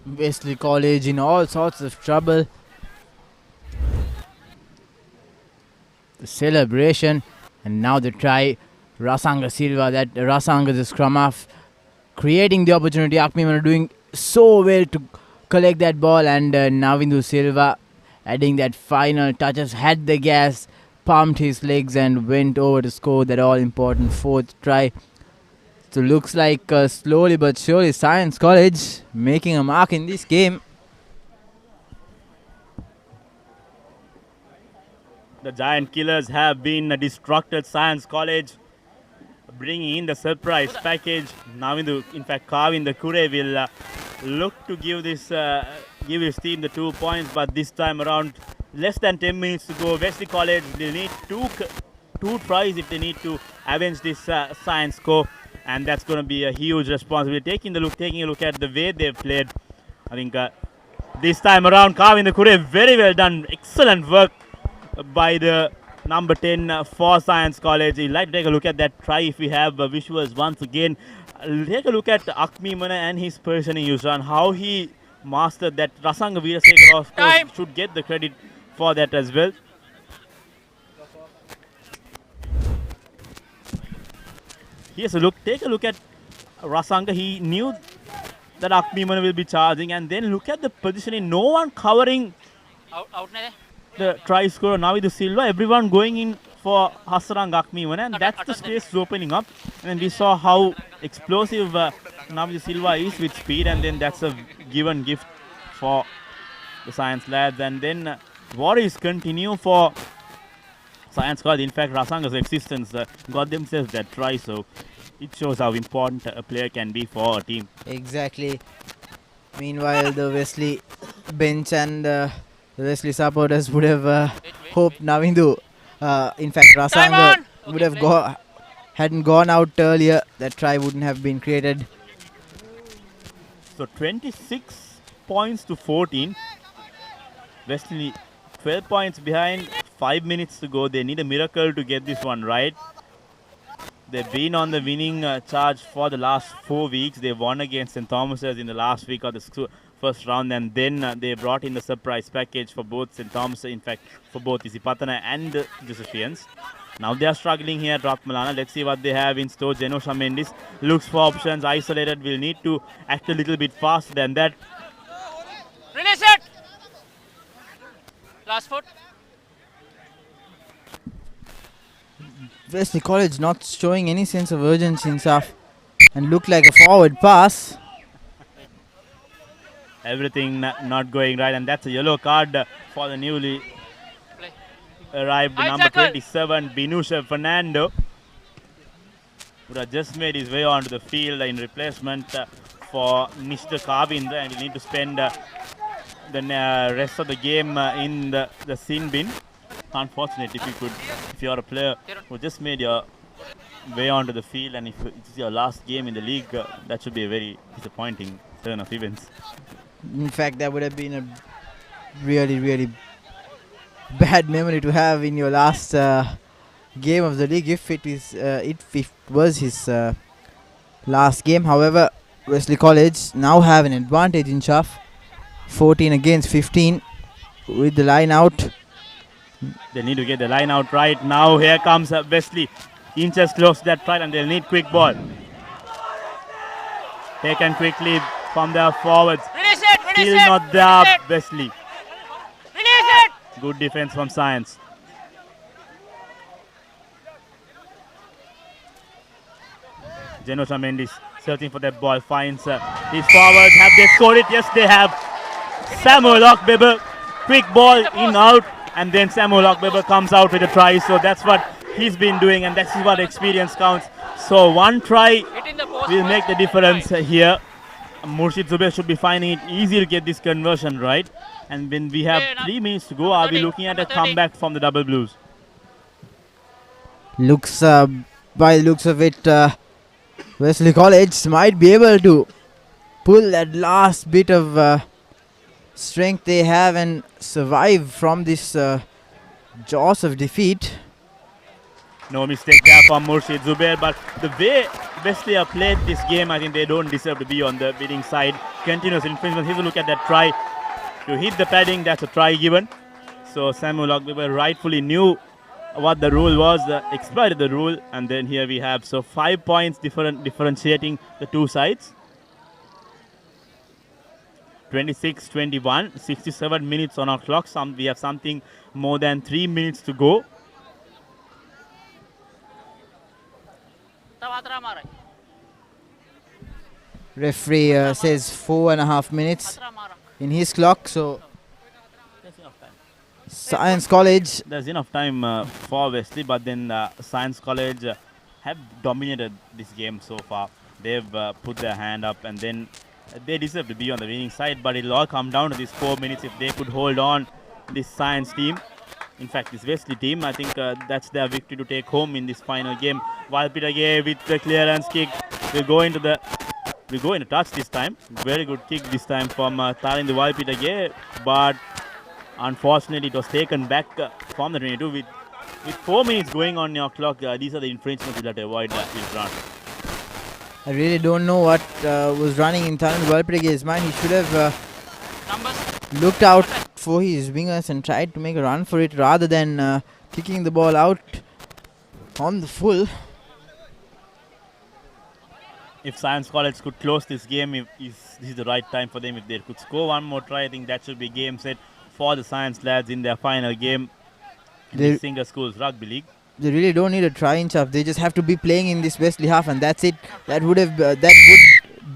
Wesley College in all sorts of trouble. The celebration, and now the try. Rasanga Silva, that Rasanga, the scrum half, creating the opportunity. Akmimana doing so well to collect that ball, and Navindu Silva adding that final touches, had the gas, pumped his legs and went over to score that all-important fourth try. So looks like slowly but surely Science College making a mark in this game. The Giant Killers have been distracted. Science College bringing in the surprise package. Navindu, in fact, Kavind Kure will look to give his team the 2 points, but this time around, less than 10 minutes to go. Wesley College will need two tries if they need to avenge this Science score, and that's going to be a huge responsibility. Taking a look at the way they've played, I think this time around, Kavind Kure, very well done, excellent work by the number 10 for Science College. I'd like to take a look at that try if we have visuals once again. Take a look at Akmimana and his positioning, Yusran, how he mastered that. Rasanga Veerasekara, of course, should get the credit for that as well. Here's a look. Take a look at Rasanga. He knew that Akmimana will be charging, and then look at the positioning. No one covering the try scorer Navindu Silva. Everyone going in for Hasarang Akmimana, and that's the space opening up. And we saw how explosive Navindu Silva is with speed, and then that's a given gift for the Science lads. And then worries continue for Science College. In fact, Rasanga's existence got themselves that try, so it shows how important a player can be for a team. Exactly. Meanwhile, the Wesley bench and the Wesley supporters would have hoped Navindu, in fact, Rasanga would have hadn't gone out earlier. That try wouldn't have been created. So 26 points to 14. Wesley 12 points behind, 5 minutes to go. They need a miracle to get this one right. They've been on the winning charge for the last 4 weeks. They won against St. Thomas's in the last week of the first round, and then they brought in the surprise package for both St. Thomas, in fact, for both Isipatana and Josephians. Now they are struggling here at Ratmalana. Let's see what they have in store. Zenosha Mendes looks for options. Isolated. Will need to act a little bit faster than that. Release it! Last foot. Wesley College not showing any sense of urgency in half and looked like a forward pass. Everything not going right, and that's a yellow card for the newly arrived number 27, Binusha Fernando, who had just made his way onto the field in replacement for Mr. Kavindra, and he need to spend the rest of the game in the sin bin. Unfortunately, if you're a player who just made your way onto the field, and if it's your last game in the league, that should be a very disappointing turn of events. In fact, that would have been a really, really bad memory to have in your last game of the league if it was his last game. However, Wesley College now have an advantage in Chaff, 14 against 15 with the line out. They need to get the line out right now. Here comes Wesley, inches close to that try, and they'll need quick ball. Taken quickly from their forwards. Still not there, Wesley. Good defense from Science. Zenosha Mendes searching for that ball. Finds his forwards. Have they scored it? Yes, they have. Samuel Lockbeber. Quick ball in, out. And then Samuel Lockbeber comes out with a try. So that's what he's been doing. And that's what experience counts. So one try will make the difference here. Murshid Zubair should be finding it easy to get this conversion right. And when we have 3 minutes to go, are we looking at a comeback from the Double Blues? Looks, by the looks of it, Wesley College might be able to pull that last bit of strength they have and survive from this jaws of defeat. No mistake there from Murshid Zubair, but the way Wesley have played this game, I think they don't deserve to be on the winning side. Continuous infringement. Here's a look at that try. To hit the padding, that's a try given. So Samuel Lockbeber rightfully knew what the rule was, exploited the rule, and then here we have 5 points differentiating the two sides. 26-21, 67 minutes on our clock. We have something more than 3 minutes to go. Referee says 4.5 minutes in his clock, so Science College. There's enough time for Wesley, but then Science College have dominated this game so far. They've put their hand up, and then they deserve to be on the winning side, but it'll all come down to these 4 minutes if they could hold on this Science team. In fact, this Wesley team, I think that's their victory to take home in this final game. Walpitage with the clearance kick will go into touch this time. Very good kick this time from Talind Walpitage, but unfortunately it was taken back from the 22 with 4 minutes going on your clock. These are the infringements that avoid this run. I really don't know what was running in Talind Walpitage's mind. He should have looked out for his wingers and tried to make a run for it rather than kicking the ball out on the full. If Science College could close this game, this is the right time for them. If they could score one more try, I think that should be game set for the Science lads in their final game in the Singer Schools Rugby League. They really don't need a try in Chaff. They just have to be playing in this Wesley half, and that's it. That would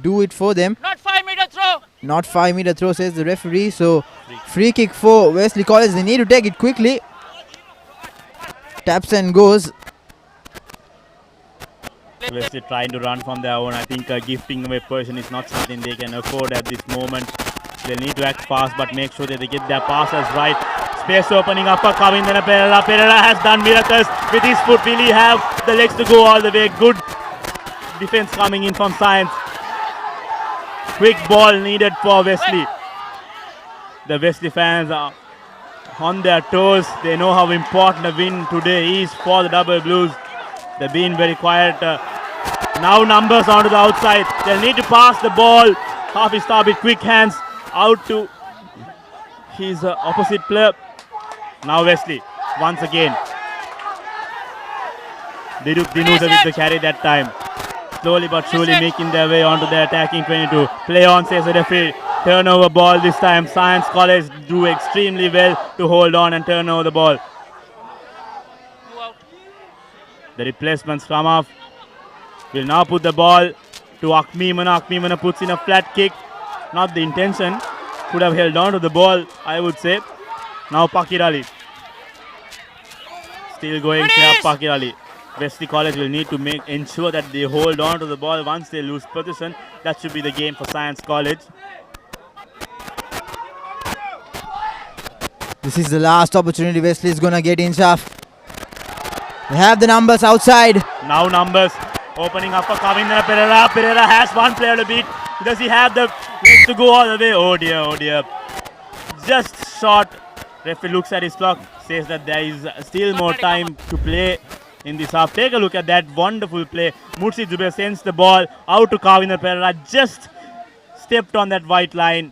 do it for them. Not 5 meter throw. Not 5 meter throw, says the referee. So free kick for Wesley College. They need to take it quickly. Taps and goes. Wesley trying to run from their own. I think gifting away person is not something they can afford at this moment. They'll need to act fast, but make sure that they get their passes right. Space opening up for Kavindra Perera. Perera has done miracles with his foot. Will he have the legs to go all the way? Good defense coming in from Science. Quick ball needed for Wesley. The Wesley fans are on their toes. They know how important a win today is for the Double Blues. They've been very quiet. Now numbers onto the outside. They'll need to pass the ball. Hafiz Thabit, quick hands out to his opposite player. Now Wesley, once again. Dinusa with the carry that time. Slowly but surely making their way onto the attacking 22. Play on, says the referee. Turnover ball this time. Science College do extremely well to hold on and turn over the ball. The replacements come off. Will now put the ball to Akmimana. Akmimana puts in a flat kick. Not the intention. Could have held on to the ball, I would say. Now Pakirali. Still going here, Pakirali. Wesley College will need to ensure that they hold on to the ball once they lose possession. That should be the game for Science College. This is the last opportunity Wesley is going to get, Inshaf. They have the numbers outside. Now numbers opening up for Kavindra Pereira. Pereira has one player to beat. Does he have the legs to go all the way? Oh dear, oh dear. Just short. Referee looks at his clock, says that there is still more time to play in this half. Take a look at that wonderful play. Mursi Zubair sends the ball out to Kavindra Pereira. Just stepped on that white line.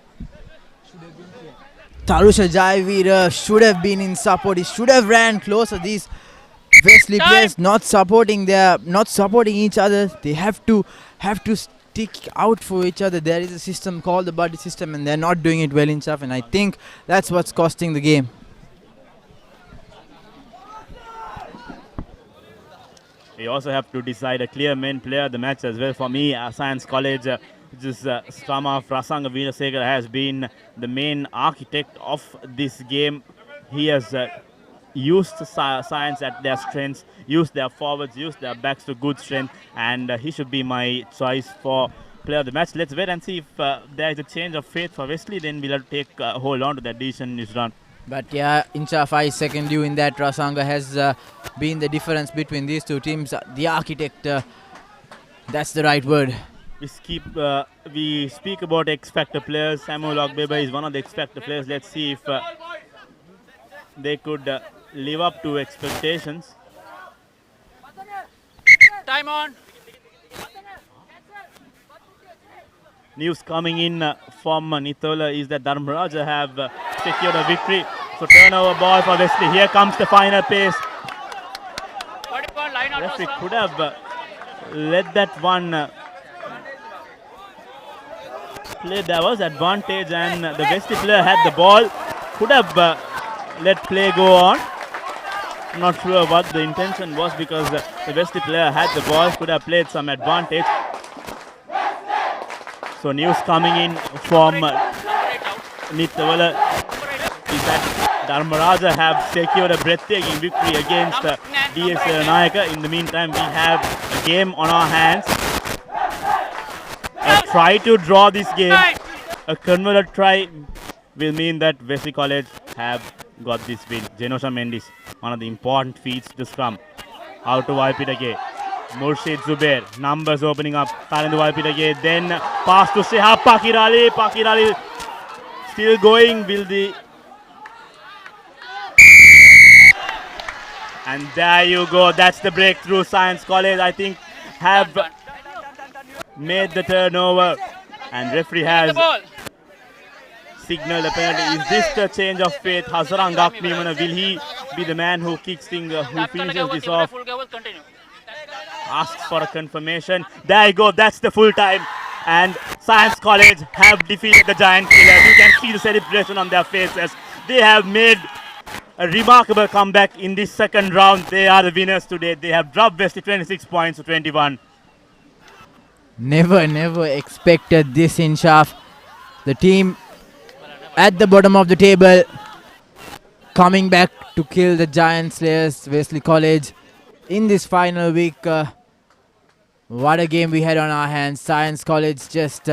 Tarusha Jaivira should have been in support. He should have ran closer. These Wesley players not supporting each other. They have to stick out for each other. There is a system called the buddy system, and they're not doing it well in Chaf, and I think that's what's costing the game. We also have to decide a clear main player of the match as well. For me, Science College, Strama Prasanga Veerasekara has been the main architect of this game. He has used Science at their strengths, used their forwards, used their backs to good strength, and he should be my choice for player of the match. Let's wait and see if there is a change of faith for Wesley. Then we'll have to take hold on to that decision in this round. But yeah, Inchaf, I second you in that. Rasanga has been the difference between these two teams. The architect, that's the right word. We speak about X-Factor players. Samuel Ogbeba is one of the X-Factor players. Let's see if they could live up to expectations. Time on. News coming in from Nitola is that Dharmaraja have secured a victory. So turnover ball for Wesley. Here comes the final pace. Referee could have let that one play. There was advantage, and the Wesley player had the ball. Could have let play go on. I'm not sure what the intention was, because the Wesley player had the ball. Could have played some advantage. So news coming in from Nitawala is that Dharmaraja have secured a breathtaking victory against DS Nayaka. In the meantime, we have a game on our hands. A try to draw this game, a converted try, will mean that Wesley College have got this win. Genosha Mendis, one of the important feats to scrum. Out to Waipitake. Murshid Zubair, numbers opening up. Karandu Waipitake, then pass to Shehab Pakirali. Pakirali still going. And there you go. That's the breakthrough. Science College, I think, have made the turnover. And referee has signaled a penalty. Is this the change of faith? Hazarang Akmimana, will he be the man who kicks things, who finishes this off? Asks for a confirmation. There you go. That's the full time. And Science College have defeated the Giant Killers. You can see the celebration on their faces. They have made a remarkable comeback in this second round. They are the winners today. They have dropped Wesley 26 points to 21. Never expected this, Inshaf. The team at the bottom of the table coming back to kill the Giant Slayers, Wesley College, in this final week. What a game we had on our hands. Science College just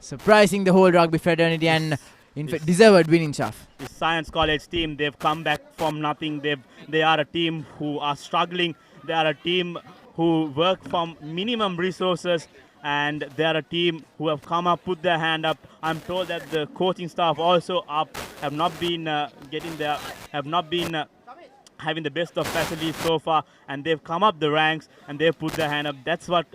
surprising the whole rugby fraternity, and in fact deserved win, Inshaf. The Science College team, they've come back from nothing. They are a team who are struggling. They are a team who work from minimum resources, and they are a team who have come up, put their hand up. I'm told that the coaching staff also have not been having the best of facilities so far, and they've come up the ranks and they've put their hand up. That's what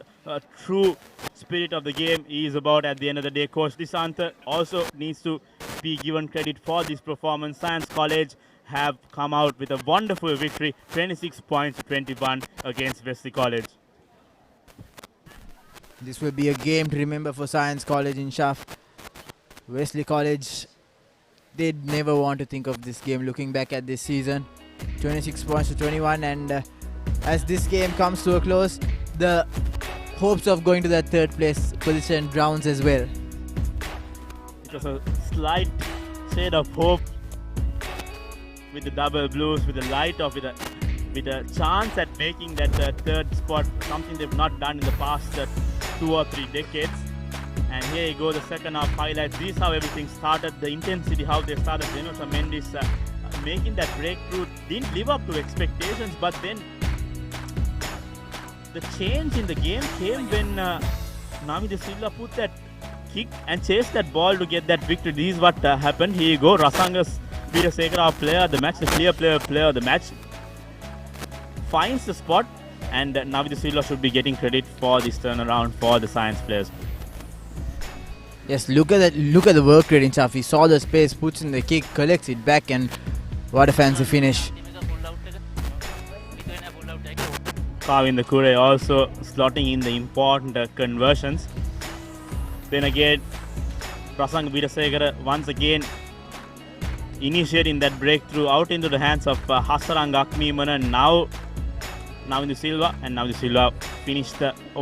true spirit of the game is about at the end of the day. Coach Disantha also needs to be given credit for this performance. Science College have come out with a wonderful victory, 26 points to 21 against Wesley College. This will be a game to remember for Science College in Shaf. Wesley College, they'd never want to think of this game looking back at this season. 26 points to 21, and as this game comes to a close, the hopes of going to that third place position drowns as well. It was a slight shade of hope with the double blues, with the light of with a chance at making that third spot, something they've not done in the past 2 or 3 decades. And here you go, the second half highlights. This is how everything started, the intensity, how they started. Mendes making that breakthrough didn't live up to expectations, but then the change in the game came when Nami De Silva put that kick and chased that ball to get that victory. This is what happened. Here you go, Rasangas Veerasekara, our player of the match, the clear player of the match, finds the spot, and Navi De Silva should be getting credit for this turnaround for the Science players. Yes, look at that! Look at the work rate in Shaf. He saw the space, puts in the kick, collects it back, and what a fancy finish. Kavin Kure also slotting in the important conversions. Then again, Prasang Veerasekara once again initiating that breakthrough out into the hands of Hasarang Akmimana. Now Navi De Silva, and Navi De Silva finished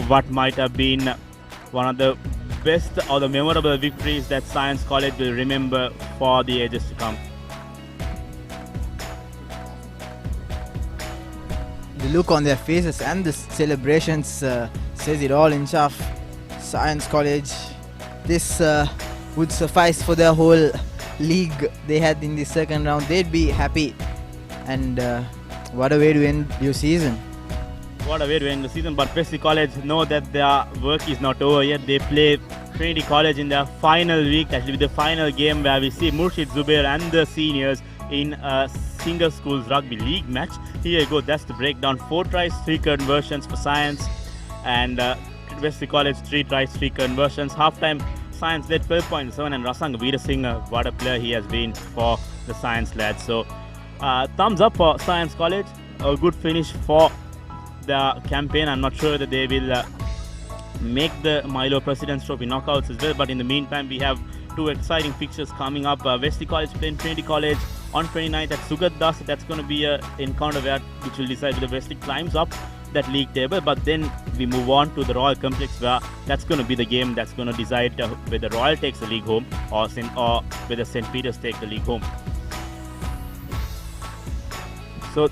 what might have been one of the best or the memorable victories that Science College will remember for the ages to come. The look on their faces and the celebrations says it all in Shaf. Science College, this would suffice for their whole league they had in the second round. They'd be happy, and what a way to end your season. What a way to end the season, but Wesley College know that their work is not over yet. They play Trinity College in their final week, actually with the final game where we see Murshid Zubair and the seniors in a Singer Schools Rugby League match. Here you go, that's the breakdown. 4 tries, 3 conversions for Science, and Wesley College 3 tries, 3 conversions. Halftime, Science led 12.7, and Rasang Veerasekara, what a player he has been for the Science lads. So thumbs up for Science College, a good finish for the campaign. I'm not sure that they will make the Milo President's Trophy knockouts as well, but in the meantime we have 2 exciting fixtures coming up. Wesley College playing Trinity College on 29th at Sugat Das. That's going to be an encounter which will decide whether Wesley climbs up that league table, but then we move on to the Royal Complex, where that's going to be the game that's going to decide whether Royal takes the league home or whether St. Peter's take the league home. So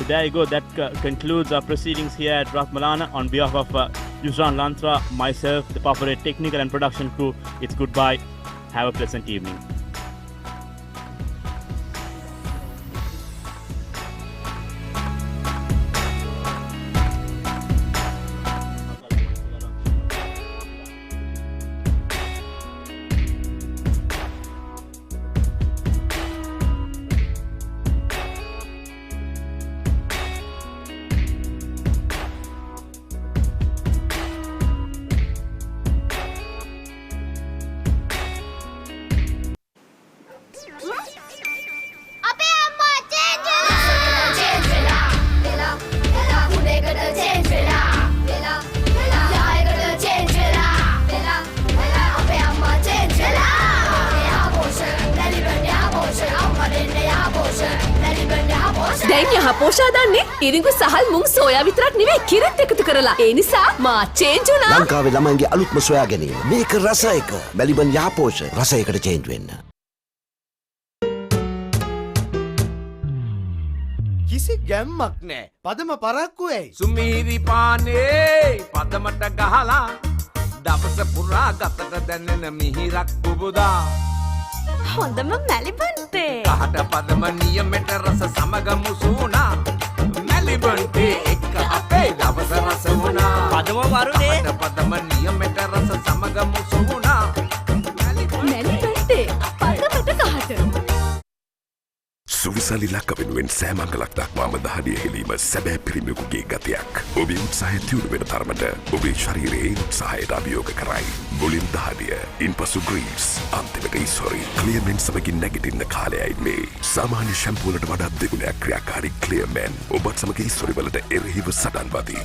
there you go, that concludes our proceedings here at Ratmalana. On behalf of Yusran Lantra, myself, the Papare technical and production crew, it's goodbye. Have a pleasant evening. දැන් යහපෝෂා දන්නේ ඉරිඟු සහල් මුං soya විතරක් නෙවෙයි කිරිත් එකතු කරලා. ඒ නිසා මා change වුණා. ලංකාවේ ළමයින්ගේ අලුත්ම සොයා ගැනීම. මේක රස එක. මැලිබන් යහපෝෂ රස එකට චේන්ජ් වෙන්න. කිසි ගැම්මක් නෑ. පදම පරක්කු ඇයි? සුමීරි පානේ පදමට ගහලා දවස පුරා ගතට දැනෙන මිහිරක් පුබුදා. හොඳම මැලිබන්ටේ. කහට පදම නියමෙට රස සමග මුසුනා. මැලිබන්ටේ එක්ක අපේ දවස රස වුණා. පදම වරුනේ. කහට පදම නියමෙට රස සමග මුසුනා. මැලිබන්ටේ පදමට කහට. සුවිස සලි ලක්ක වෙනුවෙන් සෑමංගලක් දක්වාම දහඩිය හෙලීම සැබෑ පිරිමියෙකුගේ ගතියක්. ඔබේ උත්සාහය තියුණු වෙන තරමට ඔබේ ශරීරයේ උත්සාහයට අභියෝග කරයි. මුලින් දහඩිය, ඉන්පසු ග්‍රීස්, අන්තිමට ඉස්හොරි. ක්ලියර්මෙන් සමගින් නැගිටින්න කාලයයි මේ. සාමාන්‍ය ෂැම්පූ වලට වඩා දෙගුණයක් ක්‍රියාකාරී ක්ලියර්මෙන් ඔබත් සමග ඉස්හොරි වලට එරෙහිව සටන් වදී.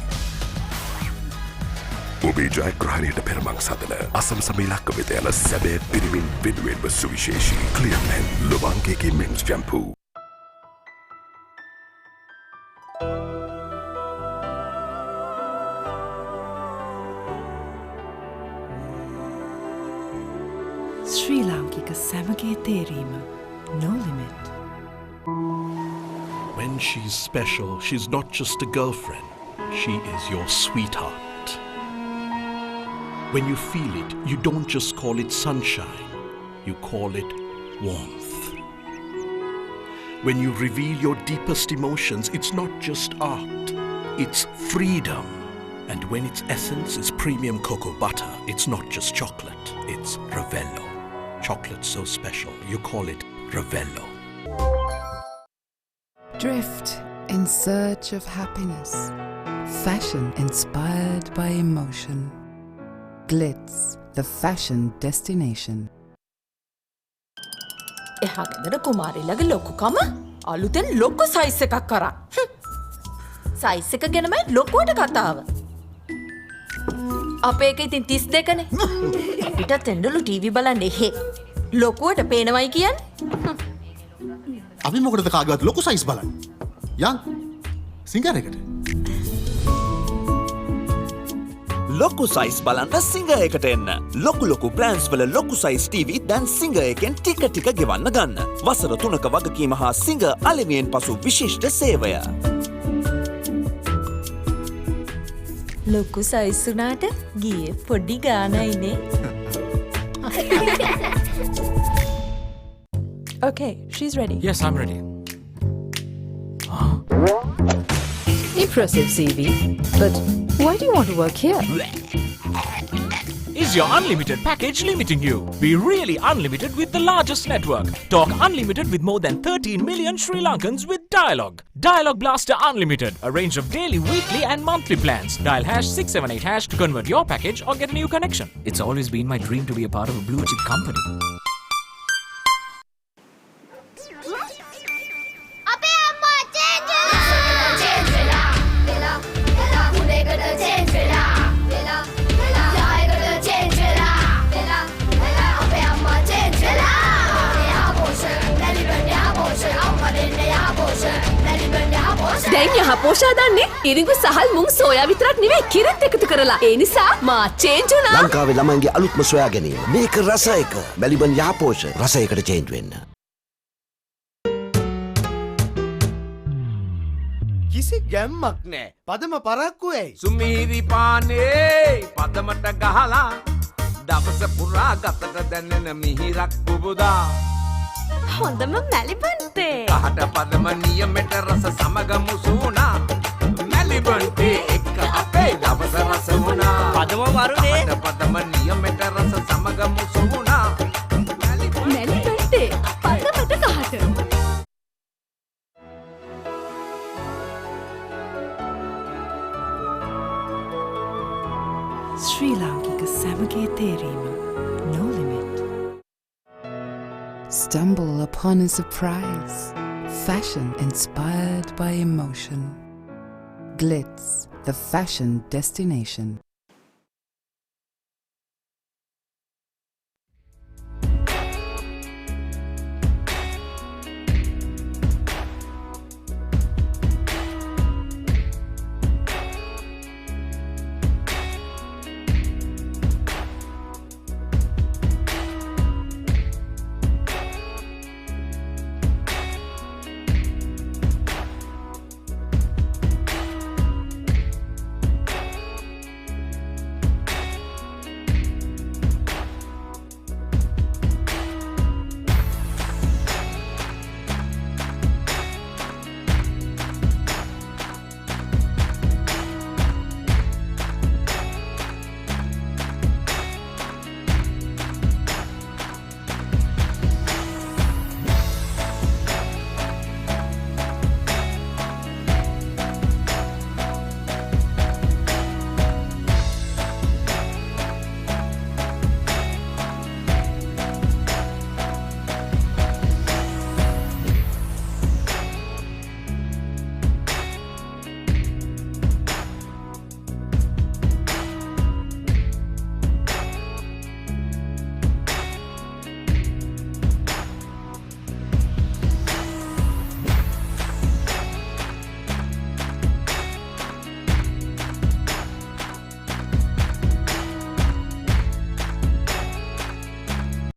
ඔබේ ජයග්‍රහණයට පෙරමං සදන අසමසම ඉලක්ක වෙත යන සැබෑ පිරිමින් වෙනුවෙන්ම සුවිශේෂී ක්ලියර්මෙන් ලොබාංගේගේ මෙන්ස් ෂැම්පූ. ශ්‍රී ලාංකික සැමගේ තේරීම no limit. When she's special, she's not just a girlfriend. She is your sweetheart. When you feel it, you don't just call it sunshine. You call it warmth. When you reveal your deepest emotions, it's not just art. It's freedom. And when its essence is premium cocoa butter, it's not just chocolate. It's Ravello. Chocolate so special, you call it Ravello. Drift in search of happiness. Fashion inspired by emotion. Glitz, the fashion destination. එහා ගෙදර කුමාරිලගේ ලොකුකම අලුතෙන් ලොකු size එකක් කරා. Size එක ගැනමයි ලොකුවට කතාව. අපේ එක ඉතින් 32නේ. අපිටත් එන්නලු ටීවී බලන්න එහෙ. ලොකුවට පේනවයි කියන්නේ. අපි මොකටද කාගේවත් ලොකු සයිස් බලන්න? යන් සිංගර් එකට. ලොකු සයිස් බලන්න සිංගර් එකට එන්න. ලොකු බ්‍රෑන්ඩ්ස් වල ලොකු සයිස් ටීවී දැන් සිංගර් එකෙන් ටික ගෙවන්න ගන්න. වසර 3ක වගකීම හා සිංගර් අලෙවියෙන් පසු විශිෂ්ට සේවය. ලොකු සයිස් උනාට ගියේ පොඩි ගානයිනේ. Okay, she's ready. Yes, I'm ready. Impressive CV. But why do you want to work here? Is your unlimited package limiting you? Be really unlimited with the largest network. Talk unlimited with more than 13 million Sri Lankans with Dialog. Dialog Blaster Unlimited. A range of daily, weekly and monthly plans. Dial #678# to convert your package or get a new connection. It's always been my dream to be a part of a blue chip company. දැන් යහ පෝෂා දන්නේ ඉරිඟු සහල් මුං soya විතරක් නෙවෙයි කිරිත් එකතු කරලා. ඒ නිසා මා change වුණා. ලංකාවේ ළමයින්ගේ අලුත්ම සොයා ගැනීම. මේක රස එක. මැලිබන් යහපෝෂ රසයකට චේන්ජ් වෙන්න. කිසි ගැම්මක් නෑ. පදම පරක්කු ඇයි? සුමීරි පානේ පදමට ගහලා දවස පුරා ගතට දැනෙන මිහිරක් පුබුදා. හොඳම මැලිබන්ටේ. කහට පදම නියමෙට රස සමග මුසුණා. මැලිබන්ටේ එක්ක අපේ දවස රස වුණා. පදම වරුනේ. කහට පදම නියමෙට රස සමග මුසුණා. මැලිබන්ටේ පදමට කහට. ශ්‍රී ලාංකික සැමගේ තේරීම no limit. Stumble upon a surprise. Fashion inspired by emotion. Glitz, the fashion destination.